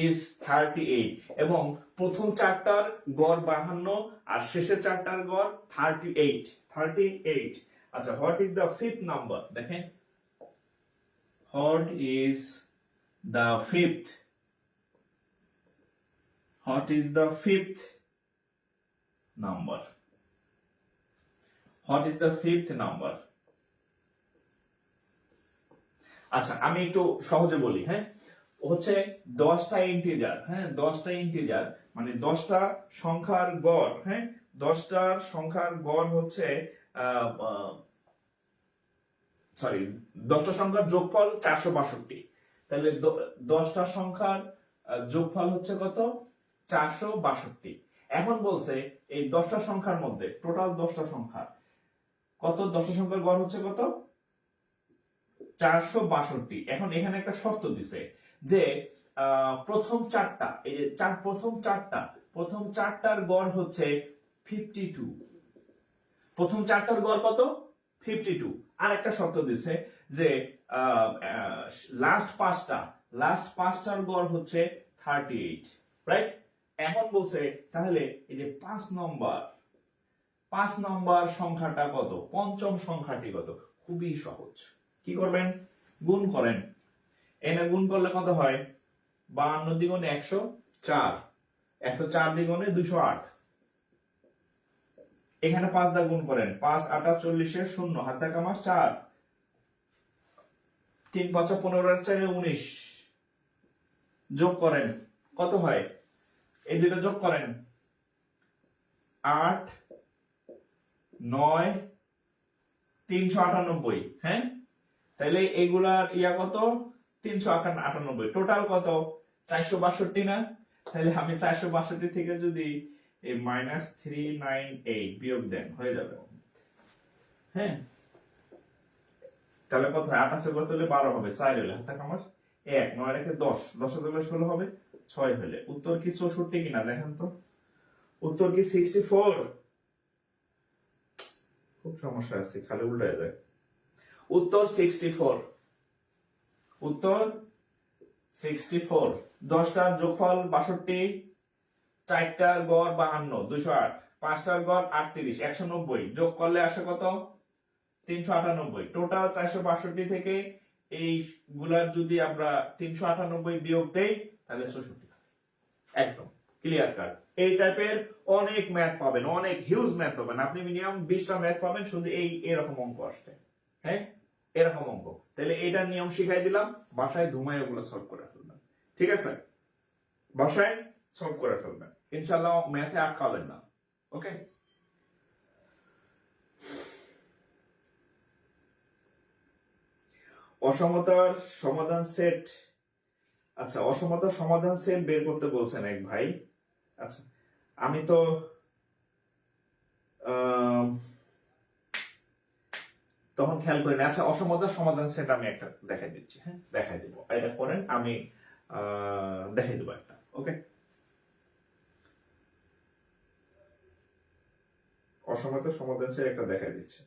is 38 এবং প্রথম চারটার গড় 52 আর শেষের চারটার গড় 38। আচ্ছা, what is the fifth number? দেখেন, what is the fifth number? What is the fifth number? আচ্ছা, আমি একটু সহজে বলি। হ্যাঁ, হচ্ছে 10টা ইন্টিজার। হ্যাঁ, 10টা ইন্টিজার মানে 10টা সংখ্যার গড়। হ্যাঁ, 10টার সংখ্যার গড় হচ্ছে 10টা সংখ্যার যোগফল 462। তাহলে 10টা সংখ্যার যোগফল হচ্ছে কত? 462। এখন বলছে এই 10টা সংখ্যার মধ্যে টোটাল 10টা সংখ্যা কত, 10টা সংখ্যার গড় হচ্ছে কত 462। এখন এখানে একটা শর্ত দিছে যে প্রথম চারটা, এই যে প্রথম চারটার গড় হচ্ছে 52, প্রথম চারটার গড় কত 52। আর একটা শর্ত দিছে যে লাস্ট পাঁচটার গড় হচ্ছে 38, রাইট? এখন বলছে তাহলে এই যে 5 নম্বর সংখ্যাটা কত, পঞ্চম সংখ্যাটি কত? খুবই সহজ। কি করবেন? গুণ করেন। এনে গুণ করলে কত হয়? 52 দ্বিগুণে 104, 104 দ্বিগুণে 208। এখানে 5 দা গুণ করেন, 5 8 40 শূন্য, হাত থেকে আমার 4, 3 5 15 4 19। যোগ করেন, কত হয়? এই দুটো যোগ করেন, 8 9 398। হ্যাঁ, তাহলে এগুলার ইয়া কত 398, টোটাল কত 462 না? তাহলে আমি 462 থেকে যদি এই -398 বিয়োগ দেন হয়ে যাবে। হ্যাঁ, তাহলে কত হয়? 28 কত হলে 12 হবে, 4 হলে হাত আমার 1, 9 রেখে 10, 10 হলে 16 হবে, 6 হলে। উত্তর কি 64 কিনা দেখেন তো? উত্তর কি 64? খুব সমস্যা আছে, খালি উল্টায় যায়। উত্তর 64, উত্তর 64। 10টার যোগফল 62, 4টার গড় 52, 208, 5টার গড় 38, 190। যোগ করলে আসে কত? 398। টোটাল 462 থেকে এই গুলার যদি আমরা 398 বিয়োগ দেই তাহলে 64। একদম ক্লিয়ার কাট। এই টাইপের অনেক ম্যাথ পাবেন, অনেক হিউজ ম্যাথ পাবেন। আপনি মিনিমাম 20টা ম্যাথ পাবেন শুধু এরকম অঙ্ক আসছে। হ্যাঁ, এরকম অঙ্ক। তাহলে এটার নিয়ম শিখাই দিলাম, বাসায় ধুমায় ওগুলো সলভ করে ফেলবেন। ঠিক আছে, বাসায় সলভ করে ফেলবেন, ইনশাআল্লাহ ম্যাথে আটকাবেন না। ওকে, অসমতার সমাধান সেট। আচ্ছা, অসমতার সমাধান সেট বের করতে বলছেন এক ভাই। আচ্ছা, আমি তো তখন খেয়াল করি না। আচ্ছা, অসমতার সমাধান সেট আমি একটা দেখাই দিচ্ছি। হ্যাঁ, দেখাই দিব, এটা করেন, আমি দেখাই দেবো একটা। ওকে, অসমতার সমাধান সেট একটা দেখাই দিচ্ছি।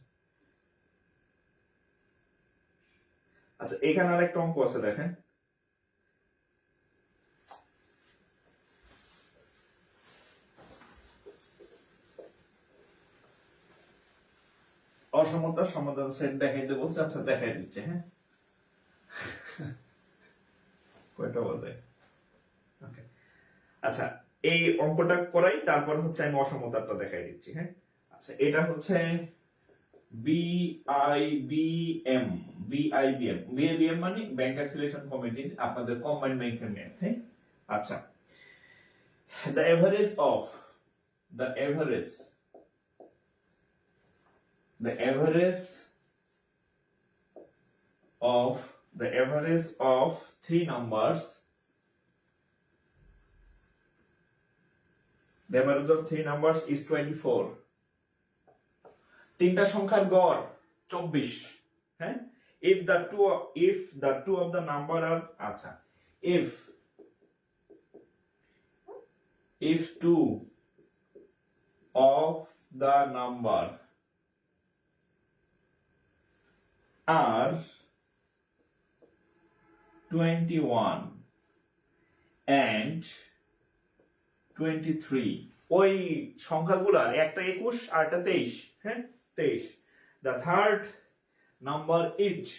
আচ্ছা, এখানে আরেকটা অঙ্ক আছে, দেখেন। অসমতার সমাধান সেট দেখাইতে বলছে। আচ্ছা, দেখাই দিচ্ছে। হ্যাঁ, কয়টা বলে? ওকে, আচ্ছা, এই অঙ্কটা করাই, তারপর হচ্ছে আমি অসমতাটা দেখাই দিচ্ছি। হ্যাঁ, আচ্ছা, এটা হচ্ছে বিআইবিএম। বিআইবিএম মানে ব্যাংকার সিলেকশন কমিটি, আপনাদের কম্বাইন্ড ব্যাংকের ম্যাথ। হ্যাঁ, আচ্ছা, the average of the average of three numbers, the average of three numbers is 24. তিনটা সংখ্যার গড় 24। হ্যাঁ, if the two of the number are, আচ্ছা, if two of the number are 21 and 23, ওই সংখ্যাগুলার একটা 21 আর একটা 23। হ্যাঁ, 23, the third number each,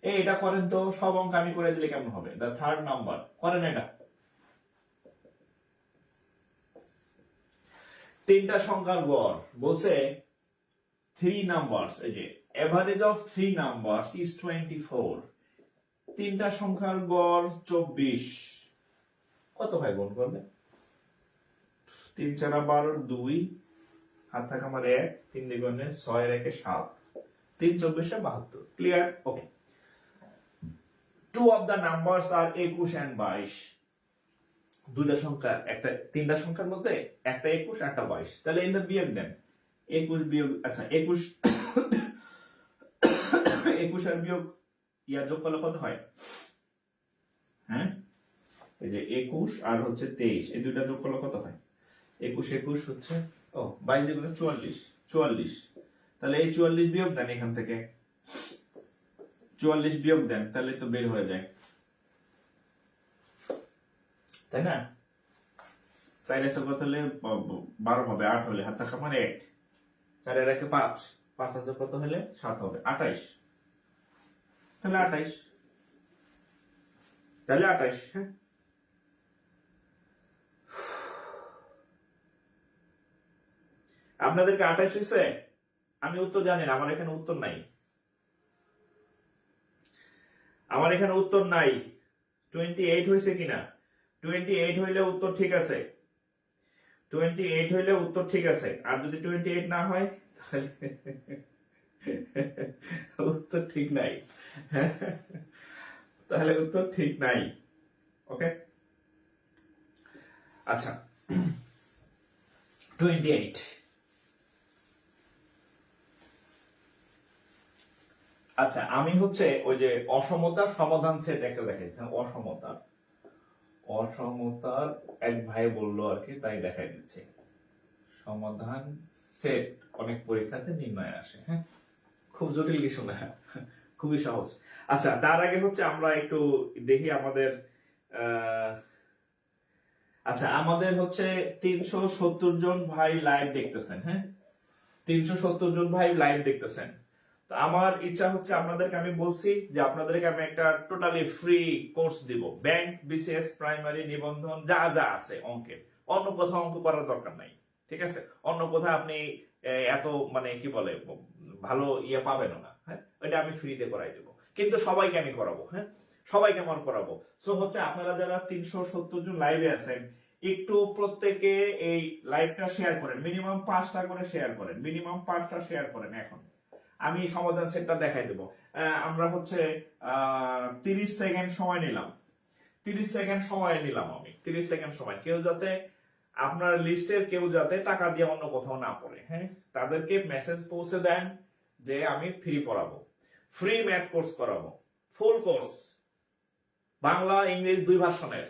এটা করেন তো, সব অঙ্ক আমি করে দিলে কেমন হবে? the third number করেন। এটা তিনটা সংখ্যার গড় বলছে 3 numbers, এই যে average of 3 numbers is 24, তিনটা সংখ্যার গড় 24। কত হয় গুণ করবে? 3 4 12, 2, হাত থাকে আমার 1, 3 দ্বিগুণে 6 রেখে 7, 3 24 72। Clear? Okay, two of the numbers are 21 and 22, দুইটা সংখ্যা, একটা তিনটা সংখ্যার মধ্যে একটা 21 একটা 22, তাহলে এর বিয়োগ দেন। 21 বিয়োগ, আচ্ছা 21 21 আর বিয়োগ যোগ করলে কত হয়? হ্যাঁ, এই যে 21 আর হচ্ছে 23, এই দুইটা যোগ করলে কত হয়? 21 21 হচ্ছে 22 দিয়ে 44, 44। তাহলে এই 44 বিয়োগ দেন এখান থেকে, 44 বিয়োগ দেন, তাহলে তো বের হয়ে যায়, তাই না? 4 কত হলে 12 হবে, 8 হলে হাত থাকা মানে 1, 4 এর 1 5, 5 আছে কত হলে 7 হবে, 28। তাহলে 28, তাহলে 28। হ্যাঁ, আপনাদেরকে 28 হয়েছে? আমি উত্তর জানি না, আমার এখানে উত্তর নাই, আমার এখানে উত্তর নাই। 28 হয়েছে কিনা? 28 হইলে উত্তর ঠিক আছে, 28 হইলে উত্তর ঠিক আছে। আর যদি 28 না হয় তাহলে উত্তর ঠিক নাই, তাহলে উত্তর ঠিক নাই। ওকে, আচ্ছা 28। আচ্ছা, আমি হচ্ছে ওই যে অসমতার সমাধান সেট একটা দেখাইছিলাম, অসমতার এক ভাই বললো আর কি, তাই দেখাই দিচ্ছে। সমাধান সেট অনেক পরীক্ষাতে নির্ণয় আসে। হ্যাঁ, খুব জটিল কিছু না, খুবই সহজ। আচ্ছা, তার আগে হচ্ছে আমরা একটু দেখি আমাদের আচ্ছা, আমাদের হচ্ছে 370 জন ভাই লাইভ দেখতেছেন। হ্যাঁ, 370 জন ভাই লাইভ দেখতেছেন। তো আমার ইচ্ছা হচ্ছে, আপনাদেরকে আমি বলছি যে আপনাদেরকে আমি একটা টোটালি ফ্রি কোর্স দিব, ব্যাংক, বিসিএস, প্রাইমারি, নিবন্ধন, যা যা আছে অঙ্কের। অন্য কোথাও অঙ্ক করার দরকার নাই, ঠিক আছে? অন্য কোথাও আপনি এত মানে কি বলে ভালো পাবেন না। হ্যাঁ, ওইটা আমি ফ্রিতে করাই দেবো, কিন্তু সবাইকে আমি করাবো। হ্যাঁ, সবাইকে আমার করাবো। সো হচ্ছে আপনারা যারা 370 জন লাইভে আছেন, একটু প্রত্যেকে এই লাইভটা শেয়ার করেন, মিনিমাম 5টা করে শেয়ার করেন, মিনিমাম 5টা শেয়ার করেন। এখন আমি সমাধান সেটটা দেখাই দেব। আমরা হচ্ছে 30 সেকেন্ড সময় নিলাম, 30 সেকেন্ড সময় নিলাম আমি, 30 সেকেন্ড সময়। কেউ যাতে আপনার লিস্টের কেউ যাতে টাকা দিয়ে অন্য কোথাও না পড়ে, হ্যাঁ, তাদেরকে মেসেজ পৌঁছে দেন যে আমি ফ্রি পড়াবো, ফ্রি ম্যাথ কোর্স করাবো, ফুল কোর্স, বাংলা ইংরেজি 2 ভার্সনের।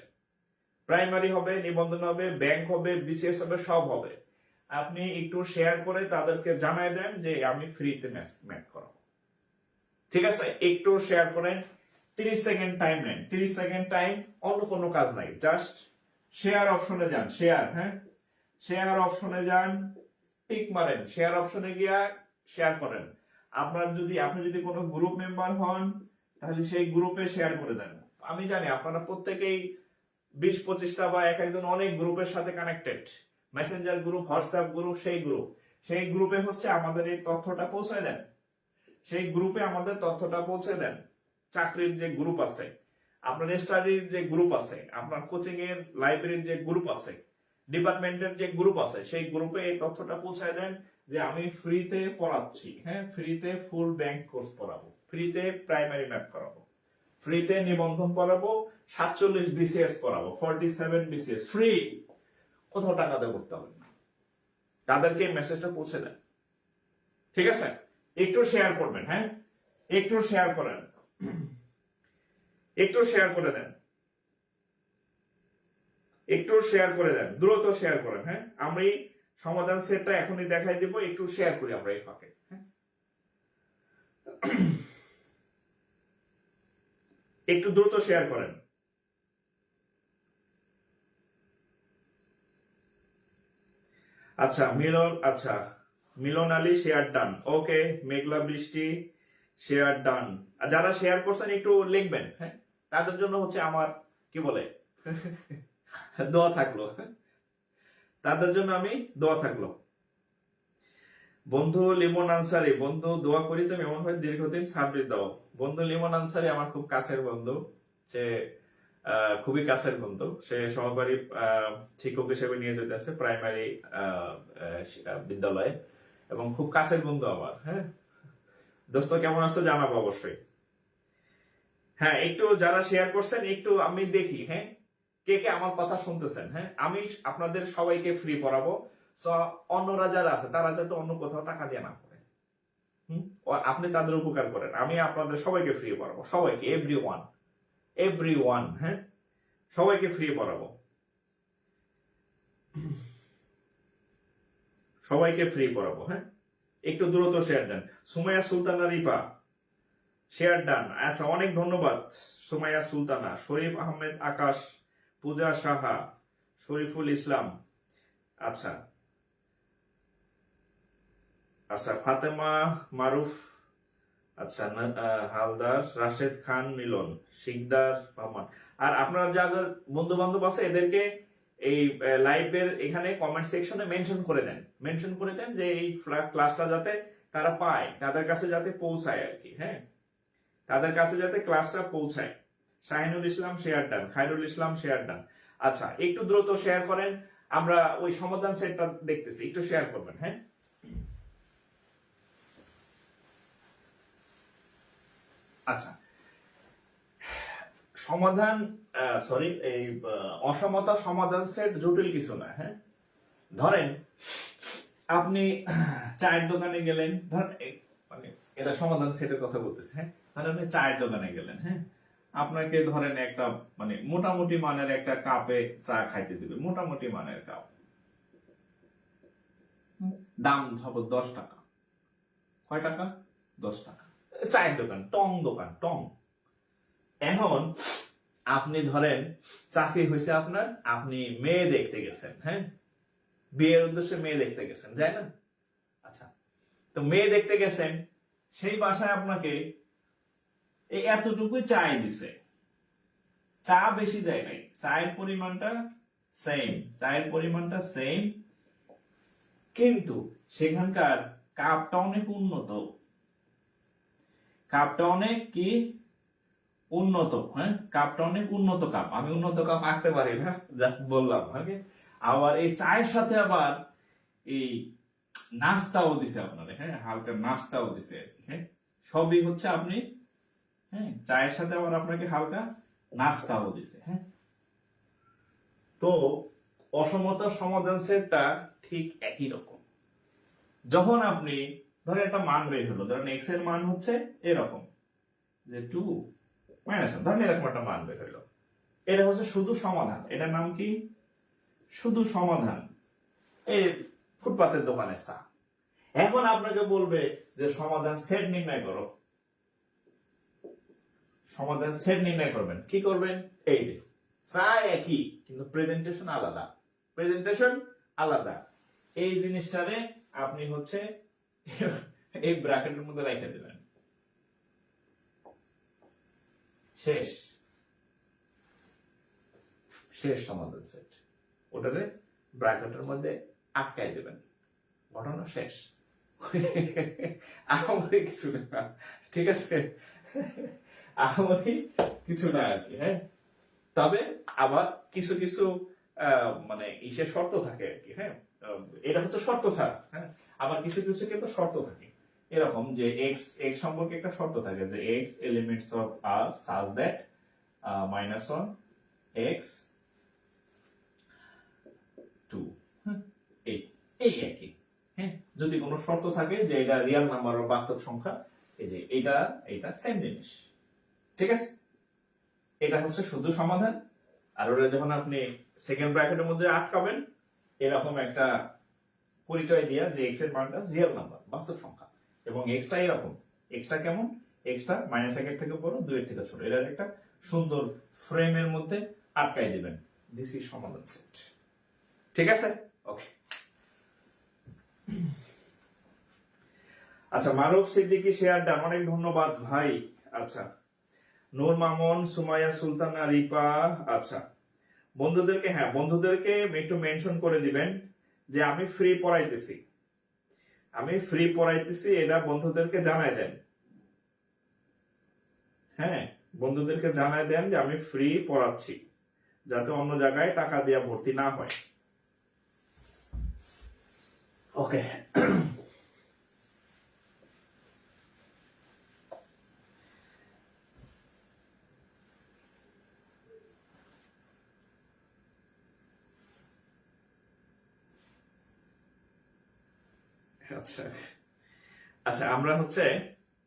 প্রাইমারি হবে, নিবন্ধন হবে, ব্যাংক হবে, বিসিএস হবে, সব হবে। আপনি একটু শেয়ার করে তাদেরকে জানাই দেন যে আমি ফ্রিতে ম্যাথ করাবো, ঠিক আছে? একটু শেয়ার করেন, 30 সেকেন্ড টাইম নেন, 30 সেকেন্ড টাইম, অন্য কোনো কাজ নাই, জাস্ট শেয়ার অপশনে যান, শেয়ার, হ্যাঁ, শেয়ার অপশনে যান, টিক মারেন, শেয়ার অপশনে গিয়া শেয়ার করেন। আপনি যদি কোনো গ্রুপ মেম্বার হন, তাহলে সেই গ্রুপে শেয়ার করে দেন। আমি জানি আপনারা প্রত্যেকেই 20-25টা বা একজন অনেক গ্রুপের সাথে connected, Messenger group, WhatsApp group, সেই গ্রুপে হচ্ছে আমাদের এই তথ্যটা পৌঁছে দেন, সেই গ্রুপে আমাদের তথ্যটা পৌঁছে দেন। চাকরির যে গ্রুপ আছে, আপনার স্টাডির যে গ্রুপ আছে, আপনার কোচিং এর লাইব্রেরির যে গ্রুপ আছে, ডিপার্টমেন্টের যে গ্রুপ আছে, সেই গ্রুপে এই তথ্যটা পৌঁছায় দেন যে আমি ফ্রিতে পড়াচ্ছি। হ্যাঁ, ফ্রিতে ফুল ব্যাংক কোর্স পড়াবো, ফ্রিতে প্রাইমারি ম্যাথ করাবো, ফ্রিতে নিবন্ধন পড়াবো, 47 বিসিএস পড়াবো, 47 বিসিএস ফ্রি, কোথাও টাকা দিয়ে করতে হবে না। তাদেরকে মেসেজটা পৌঁছে দেন, ঠিক আছে? একটু শেয়ার করবেন, হ্যাঁ, একটু শেয়ার করেন, একটু শেয়ার করে দেন, একটু শেয়ার করে দেন, দ্রুত শেয়ার করেন। হ্যাঁ, আমি সমাধান সেটটা এখনই দেখাই দিব, একটু শেয়ার করি আমরা এই ফাঁকে। হ্যাঁ, একটু দ্রুত শেয়ার করেন। আচ্ছা মিলন আলী শেয়ার ডান, ওকে, মেঘলা বৃষ্টি শেয়ার ডান। আর যারা শেয়ার করছেন একটু লিখবেন, হ্যাঁ, তাদের জন্য হচ্ছে আমার কি বলে দোয়া থাকলো, তাদের জন্য আমি দোয়া থাকলো। বন্ধু লিমন আনসারি, বন্ধু দোয়া করি তুমি এমন ভাবে দীর্ঘদিন সাবরিত দাও। বন্ধু লিমন আনসারি আমার খুব কাছের বন্ধু, সে খুবই কাছের বন্ধু, সে সহকারী শিক্ষক হিসেবে নিয়োজিত আছে প্রাইমারি বিদ্যালয়ে, এবং খুব কাছের বন্ধু আমার। হ্যাঁ দোস্ত, কেমন আছো জানাবো অবশ্যই। হ্যাঁ, একটু যারা শেয়ার করছেন একটু আমি দেখি। হ্যাঁ, কে কে আমার কথা শুনতেছেন? হ্যাঁ, আমি আপনাদের সবাইকে ফ্রি পড়াবো। সো অন্যরা যারা আছে তারা যাতে অন্য কোথাও টাকা দিয়ে না পড়ে। আপনি তাদের উপকার করেন, আমি আপনাদের সবাইকে ফ্রি পড়াবো, সবাইকে, এভরিওয়ান। হ্যাঁ, সবাইকে ফ্রি পড়াবো, সবাইকে ফ্রি পড়াবো। হ্যাঁ, একটু দ্রুত শেয়ার দেন। Sumaiya Sultana Ripa, share done. আচ্ছা, অনেক ধন্যবাদ সুমাইয়া সুলতানা, শরীফ আহমেদ আকাশ, পূজা সাহা, শরীফুল ইসলাম। আচ্ছা আচ্ছা, ফাতেমা মারুফ, আচ্ছা হালদার, রাশেদ খান মিলন, শিকদার রহমান। আর আপনার যাদের বন্ধু বান্ধব আছে এদেরকে এই লাইভের এখানে কমেন্ট সেকশনে মেনশন করে দেন, মেনশন করে দেন যে এই ক্লাসটা যাতে তারা পায়, তাদের কাছে যাতে পৌঁছায় আর কি। হ্যাঁ, তাদের কাছে যাতে ক্লাসটা পৌঁছায়। শাহিনুল ইসলাম share done, Khairul Islam share done. আচ্ছা, একটু দ্রুত শেয়ার করেন, আমরা ওই সমাধান সেটটা দেখতেছি, একটু শেয়ার করবেন। হ্যাঁ, আচ্ছা, সমাধান, সরি, এই অসমতা সমাধান সেট জটিল কিছু না। হ্যাঁ, ধরেন আপনি চায়ের দোকানে গেলেন, ধরেন মানে এটা সমাধান সেটের কথা বলতেছে। হ্যাঁ, ধরেন আপনি চায়ের দোকানে গেলেন। হ্যাঁ, আপনাকে ধরেন একটা মানে মোটামুটি মানের একটা কাপে চা খাইতে দিবে, মোটামুটি মানের কাপ, দাম ধরো 10 টাকা। কয় টাকা? 10 টাকা। চায়ের দোকান, টং দোকান, টং। এখন আপনি ধরেন চাকরি হয়েছে আপনার, আপনি মেয়ে দেখতে গেছেন। হ্যাঁ, বিয়ের উদ্দেশ্যে মেয়ে দেখতে গেছেন, তাই না? আচ্ছা, তো মেয়ে দেখতে গেছেন, সেই বাসায় আপনাকে এই এতটুকুই চায় দিছে, চা বেশি দেয় নাই, চায়ের পরিমাণটা সেম, চায়ের পরিমাণটা সেম, কিন্তু সেখানকার কাপটা অনেক উন্নত, কাপটা অনেক কি উন্নত। হ্যাঁ, কাপটা অনেক উন্নত কাপ, আমি উন্নত কাপ আঁকতে পারি না, জাস্ট বললাম। ওকে, আবার এই চায়ের সাথে আবার এই নাস্তাও দিছে আপনার। হ্যাঁ, হালকা নাস্তাও দিছে। হ্যাঁ, সবই হচ্ছে আপনি, হ্যাঁ, চায়ের সাথে আবার আপনাকে হালকা নাস্তাও দিছে। হ্যাঁ, তো অসমতার সমাধান সেটটা ঠিক একই রকম। যখন আপনি ধরেন একটা মান বের হলো, ধরেন এক্স এর মান হচ্ছে এরকম, যে 2 মাইনাস 1, ধরেন এরকম একটা মান বের হলো, এটা হচ্ছে শুধু সমাধান। এটার নাম কি? শুধু সমাধান। এই ফুটপাতের দোকানে চা। এখন আপনাকে বলবে যে সমাধান সেট নির্ণয় করো, সমাধান সেট নির্ণয় করবেন। কি করবেন? এই যে চা একই কিন্তু প্রেজেন্টেশন আলাদা, প্রেজেন্টেশন আলাদা। এই জিনিসটারে আপনি হচ্ছে এই ব্র্যাকেটের মধ্যে রেখে দেবেন, শেষ, শেষ সমাধান সেট। ওটারে ব্র্যাকেটের মধ্যে আটকাই দেবেন, ঘটনা শেষ। আহামরি কিছু না, ঠিক আছে? আহামরি কিছু না আর কি। হ্যাঁ, তবে আবার কিছু কিছু মানে ইসের শর্ত থাকে আর কি। হ্যাঁ, এটা হচ্ছে শর্ত ছাড়া। হ্যাঁ, আবার কিছু কিছু কিন্তু শর্ত থাকে এরকম, যে এক্স এক্স সম্পর্কে একটা শর্ত থাকে, যে x elements of R such that -1 x 2। এই এই একই। হ্যাঁ, যদি কোনো শর্ত থাকে যে এটা রিয়েল নাম্বার বা বাস্তব সংখ্যা, এই যে এটা সেম জিনিস। ঠিক আছে, এটা হচ্ছে শুধু সমাধান। আর ওটা যখন আপনি সেকেন্ড ব্র্যাকেটের মধ্যে আটকাবেন, এরকম একটা পরিচয় দিয়া যে এক্স এর মানটা রিয়েল নাম্বার, বাস্তব সংখ্যা, এবং এক্সটা এরকম। এক্সটা কেমন? এক্সটা -1 থেকে বড়, 2 এর থেকে ছোট। এটার একটা সুন্দর ফ্রেমের মধ্যে আটকাই দিবেন। দিস ইজ সমাধান সেট। ঠিক আছে, ওকে। আচ্ছা, মারুফ সিদ্দিকী শেয়ার ডান, অনেক ধন্যবাদ ভাই। আচ্ছা, নূর মামুন, সুমাইয়া সুলতানা রিপা। আচ্ছা, বন্ধুদেরকে, হ্যাঁ, বন্ধুদেরকে একটু মেনশন করে দিবেন যে আমি ফ্রি পড়াইতেছি, আমি ফ্রি পড়াইতেছি, এটা বন্ধুদেরকে জানাই দেন। হ্যাঁ, বন্ধুদেরকে জানাই দেন যে আমি ফ্রি পড়াচ্ছি, যাতে অন্য জায়গায় টাকা দিয়ে ভর্তি না হয়। ওকে। আচ্ছা আচ্ছা, আমরা হচ্ছে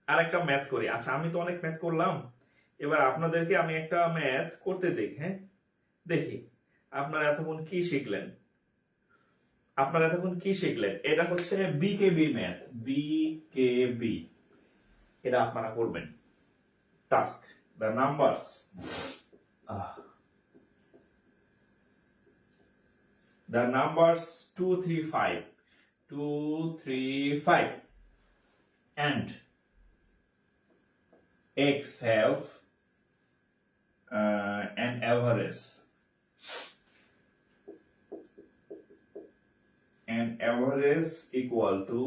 আরেকটা ম্যাথ করি। আচ্ছা, আমি তো অনেক ম্যাথ করলাম, এবার আপনাদেরকে আমি একটা ম্যাথ করতে দিই। হ্যাঁ, দেখি আপনারা এতক্ষণ কি শিখলেন। এটা হচ্ছে বিকেবি ম্যাথ, বিকেবি। এটা আপনারা করবেন। Task, the numbers, the numbers 235 and x have an average equal to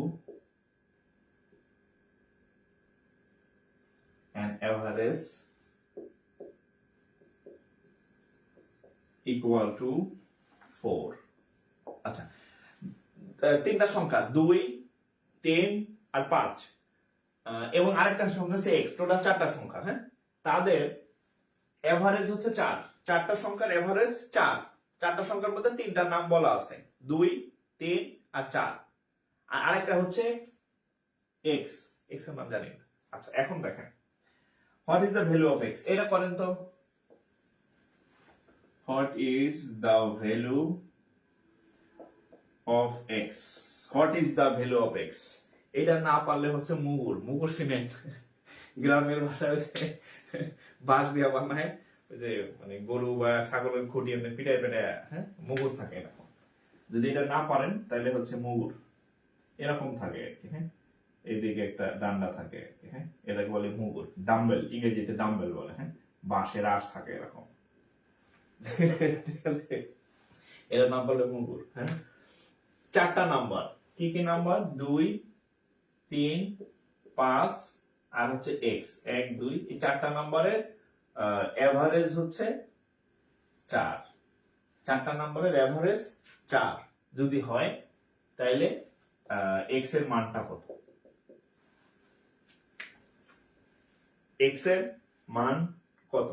an average equal to 4. আচ্ছা, তিনটা সংখ্যা 2, 3 আর 5, এবং আরেকটা সংখ্যা হচ্ছে x, টোটাল চারটা সংখ্যা। হ্যাঁ, তাদের এভারেজ হচ্ছে 4। চারটা সংখ্যার এভারেজ 4। চারটা সংখ্যার মধ্যে তিনটার নাম বলা আছে, 2, 3 আর 4। আর আরেকটা হচ্ছে x, x এর নাম জানি না। আচ্ছা, এখন দেখেন what is the value of x। এটা করেন তো, what is the value of x, what is the value of x। এটা না পারলে হচ্ছে মুগুর সিমেন্ট, গ্রামের ভাষায় বাঁশ দিয়া বানায়, ওই যে মানে গরু বা ছাগলের খুঁটি এমনি পিটাই পিটাই, হ্যাঁ, মুগুর থাকে এরকম। যদি এটা না পারেন তাহলে হচ্ছে মুগুর এরকম থাকে আর কি। হ্যাঁ, এইদিকে একটা ডান্ডা থাকে আর কি। হ্যাঁ, এটাকে বলে মুগুর, ডাম্বেল, ইংরেজিতে ডাম্বেল বলে। হ্যাঁ, বাঁশের আঁশ থাকে এরকম, ঠিক আছে, এর নাম বলে মুগুর। হ্যাঁ, চারটা নাম্বার, কি কি নাম্বার? 2, 3, 5 আর হচ্ছে x, 1, 2, এই চারটা নাম্বারের এভারেজ হচ্ছে 4। চারটা নাম্বারের এভারেজ 4 যদি হয় তাহলে x এর মানটা কত? x এর মান কত?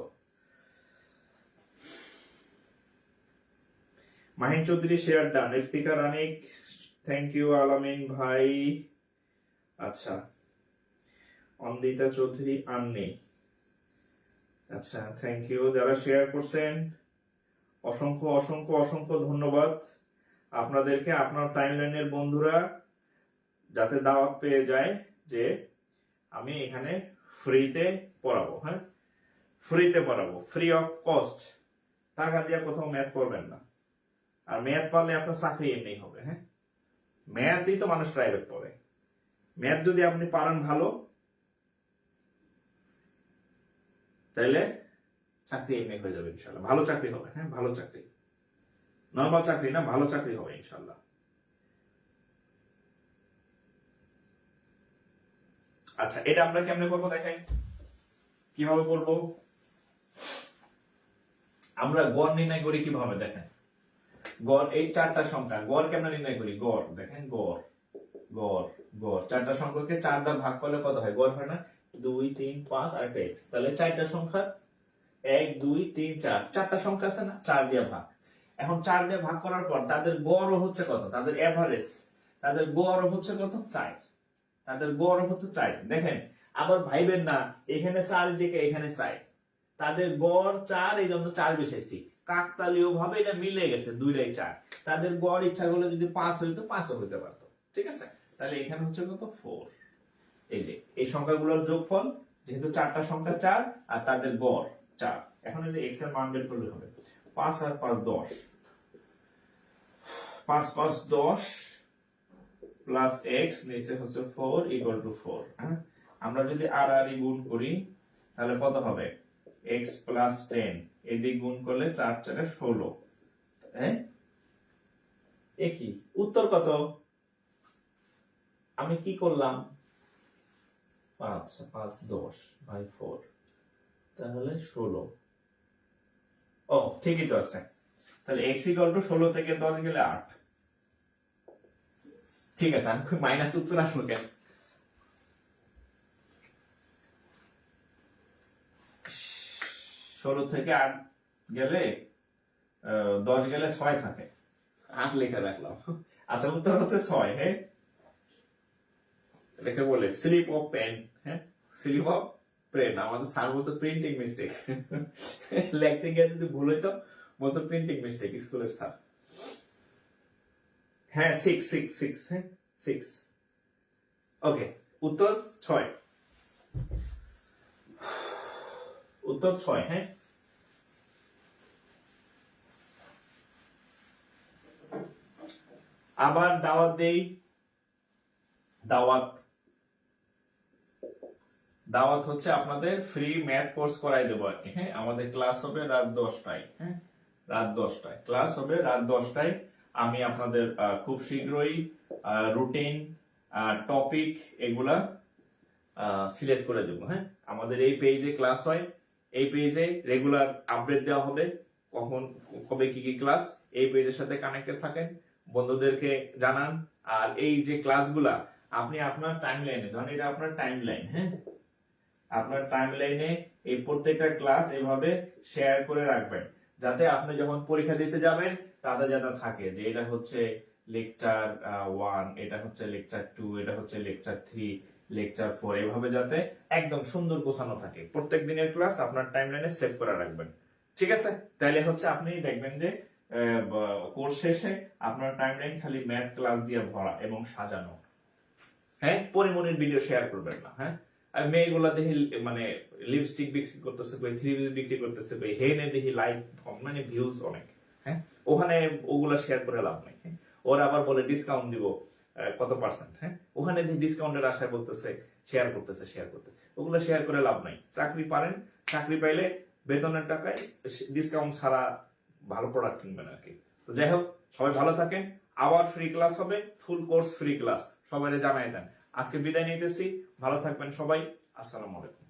Mahin Chowdhury share done, Iftikar Ranik thank you, Alamin ভাই। আচ্ছা, অন্দিতা চৌধুরী আননি, আচ্ছা থ্যাংক ইউ। যারা শেয়ার করছেন অসংখ্য অসংখ্য অসংখ্য ধন্যবাদ আপনাদেরকে। আপনার টাইমলাইনের বন্ধুরা যাতে দাওয়াত পেয়ে যায় যে আমি এখানে ফ্রিতে পড়াবো। হ্যাঁ, ফ্রিতে পড়াবো, ফ্রি অফ কস্ট, টাকা দিয়ে কোথাও ম্যাথ করবেন না। আর ম্যাথ পারলে আপনার চাকরি এমনি হবে। হ্যাঁ, ম্যাথই তো মানুষ প্রাইভেট পড়ে। ম্যাথ যদি আপনি পারেন ভালো, তাহলে চাকরি এমনি হয়ে যাবে ইনশাল্লাহ, ভালো চাকরি হবে। হ্যাঁ, ভালো চাকরি, নর্মাল চাকরি না, ভালো চাকরি হবে ইনশাল্লাহ। আচ্ছা, এটা আমরা কেমনে করবো দেখাই, কিভাবে করবো। আমরা গড় নির্ণয় করি কিভাবে দেখেন। গড়, এই চারটা সংখ্যা গড় কেমনে নির্ণয় করি? গড় দেখেন, গড় গড় গড় চারটা সংখ্যাকে 4 দ্বারা ভাগ করলে কত হয়? গড় হয় না 2, 3, 5 আর একটা x। তাহলে চারটা সংখ্যা 1, 2, 3, 4, চারটা সংখ্যা আছে না, 4 দিয়ে ভাগ। এখন 4 দিয়ে ভাগ করার পর তাদের গড় হচ্ছে কত? তাদের এভারেজ, তাদের গড় হচ্ছে কত? 4। তাদের গড় হচ্ছে 4। দেখেন, আবার ভাইবেন না এখানে 4 দিকে এখানে 4, তাদের গড় 4, এই জন্য 4 বসাইছি। কাকতালীয় ভাবে এটা মিলে গেছে, দুইটাই 4। তাদের গড় ইচ্ছা করলে যদি 5 হইতো 5ও হইতে পারতো, ঠিক আছে। তাহলে এখানে হচ্ছে কত? 4। এই যে এই সংখ্যাগুলোর যোগফল, যেহেতু চারটা সংখ্যা 4 আর তাদের গড় 4। এখন এই যে x এর মান বের করলে হবে 5 আর 5 10, 5 5 10 প্লাস x নিচে হচ্ছে 4 ইকুয়াল টু 4। হ্যাঁ, আমরা যদি আর আর গুণ করি তাহলে কত হবে? x প্লাস 10, এদিক গুণ করলে 4 4 16। হ্যাঁ, একই উত্তর কত? আমি কি করলাম? 5 5 10 বাই 4, তাহলে 16। ও ঠিকই তো আছে। তাহলে x ইকুয়াল টু 16 থেকে 10 গেলে 8। ঠিক আছে, আমি মাইনাস উত্তর আসলো কেন? 16 থেকে 8 গেলে 10 গেলে 6 থাকে, 8 লেখা রাখলাম। আচ্ছা, উত্তর হচ্ছে 6। হ্যাঁ, এটাকে বলে স্লিপ অফ পেন। হ্যাঁ, স্লিপ অফ পেন। আমাদের স্যার বলতো প্রিন্টিং মিস্টেক, লিখতে গিয়ে যদি ভুল হইতো বলতো প্রিন্টিং মিস্টেক স্কুলের স্যার। হ্যাঁ, 6 হ্যাঁ 6। ওকে, উত্তর 6। উত্তর 6। হ্যাঁ, আবার দাওয়াত দেই। দাওয়াত দাওয়াত হচ্ছে আপনাদের ফ্রি ম্যাথ কোর্স করাই দেবো আর কি। হ্যাঁ, আমাদের ক্লাস হবে রাত 10টায়। হ্যাঁ, রাত 10টায় ক্লাস হবে, রাত 10টায়। আমি আপনাদের খুব শীঘ্রই রুটিন, টপিক এগুলা সিলেক্ট করে দেবো। হ্যাঁ, আমাদের এই পেজে ক্লাস হয়, এই পেজে রেগুলার আপডেট দেওয়া হবে, কখন কবে কি কি ক্লাস। এই পেজের সাথে কানেক্টেড থাকেন, বন্ধুদেরকে জানান। আর এই যে ক্লাসগুলা আপনি আপনার টাইম লাইনে, ধরেন এটা আপনার টাইম লাইন। হ্যাঁ, আপনার টাইম লাইনে এই প্রত্যেকটা ক্লাস এভাবে শেয়ার করে রাখবেন, যাতে আপনি যখন পরীক্ষা দিতে যাবেন তাদের যাতে থাকে যে এটা হচ্ছে লেকচার 1, এটা হচ্ছে লেকচার 2, এটা হচ্ছে লেকচার 3, লেকচার 4, এভাবে যাতে একদম সুন্দর গোছানো থাকে। প্রত্যেক দিনের ক্লাস আপনার টাইমলাইনে সেভ করে রাখবেন। ঠিক আছে, তাহলে হচ্ছে আপনি দেখবেন যে কোর্স শেষে আপনার টাইমলাইন খালি ম্যাথ ক্লাস দিয়ে ভরা এবং সাজানো। হ্যাঁ, পরিমনির ভিডিও শেয়ার করবেন না। হ্যাঁ, আর মেয়েগুলা দেখি মানে লিপস্টিক বিক্রি করতেছে, কই থ্রি পিস বিক্রি করতেছে, কই হেনে দেখি লাইক মানে ভিউজ অনেক। হ্যাঁ, ওখানে ওগুলা শেয়ার করে লাভ নাই। হ্যাঁ, ওরা আবার বলে ডিসকাউন্ট দিব কত %। হ্যাঁ, ওখানে ডিসকাউন্টের আশায় বলতেছে শেয়ার করতেছে। ওগুলো শেয়ার করে লাভ নাই। চাকরি পারেন, চাকরি পাইলে বেতনের টাকায় ডিসকাউন্ট ছাড়া ভালো প্রোডাক্ট কিনবেন আর কি। তো যাই হোক, সবাই ভালো থাকেন। আবার ফ্রি ক্লাস হবে, ফুল কোর্স ফ্রি ক্লাস, সবাই জানাই দেন। আজকে বিদায় নিতেছি, ভালো থাকবেন সবাই। আসসালামু আলাইকুম।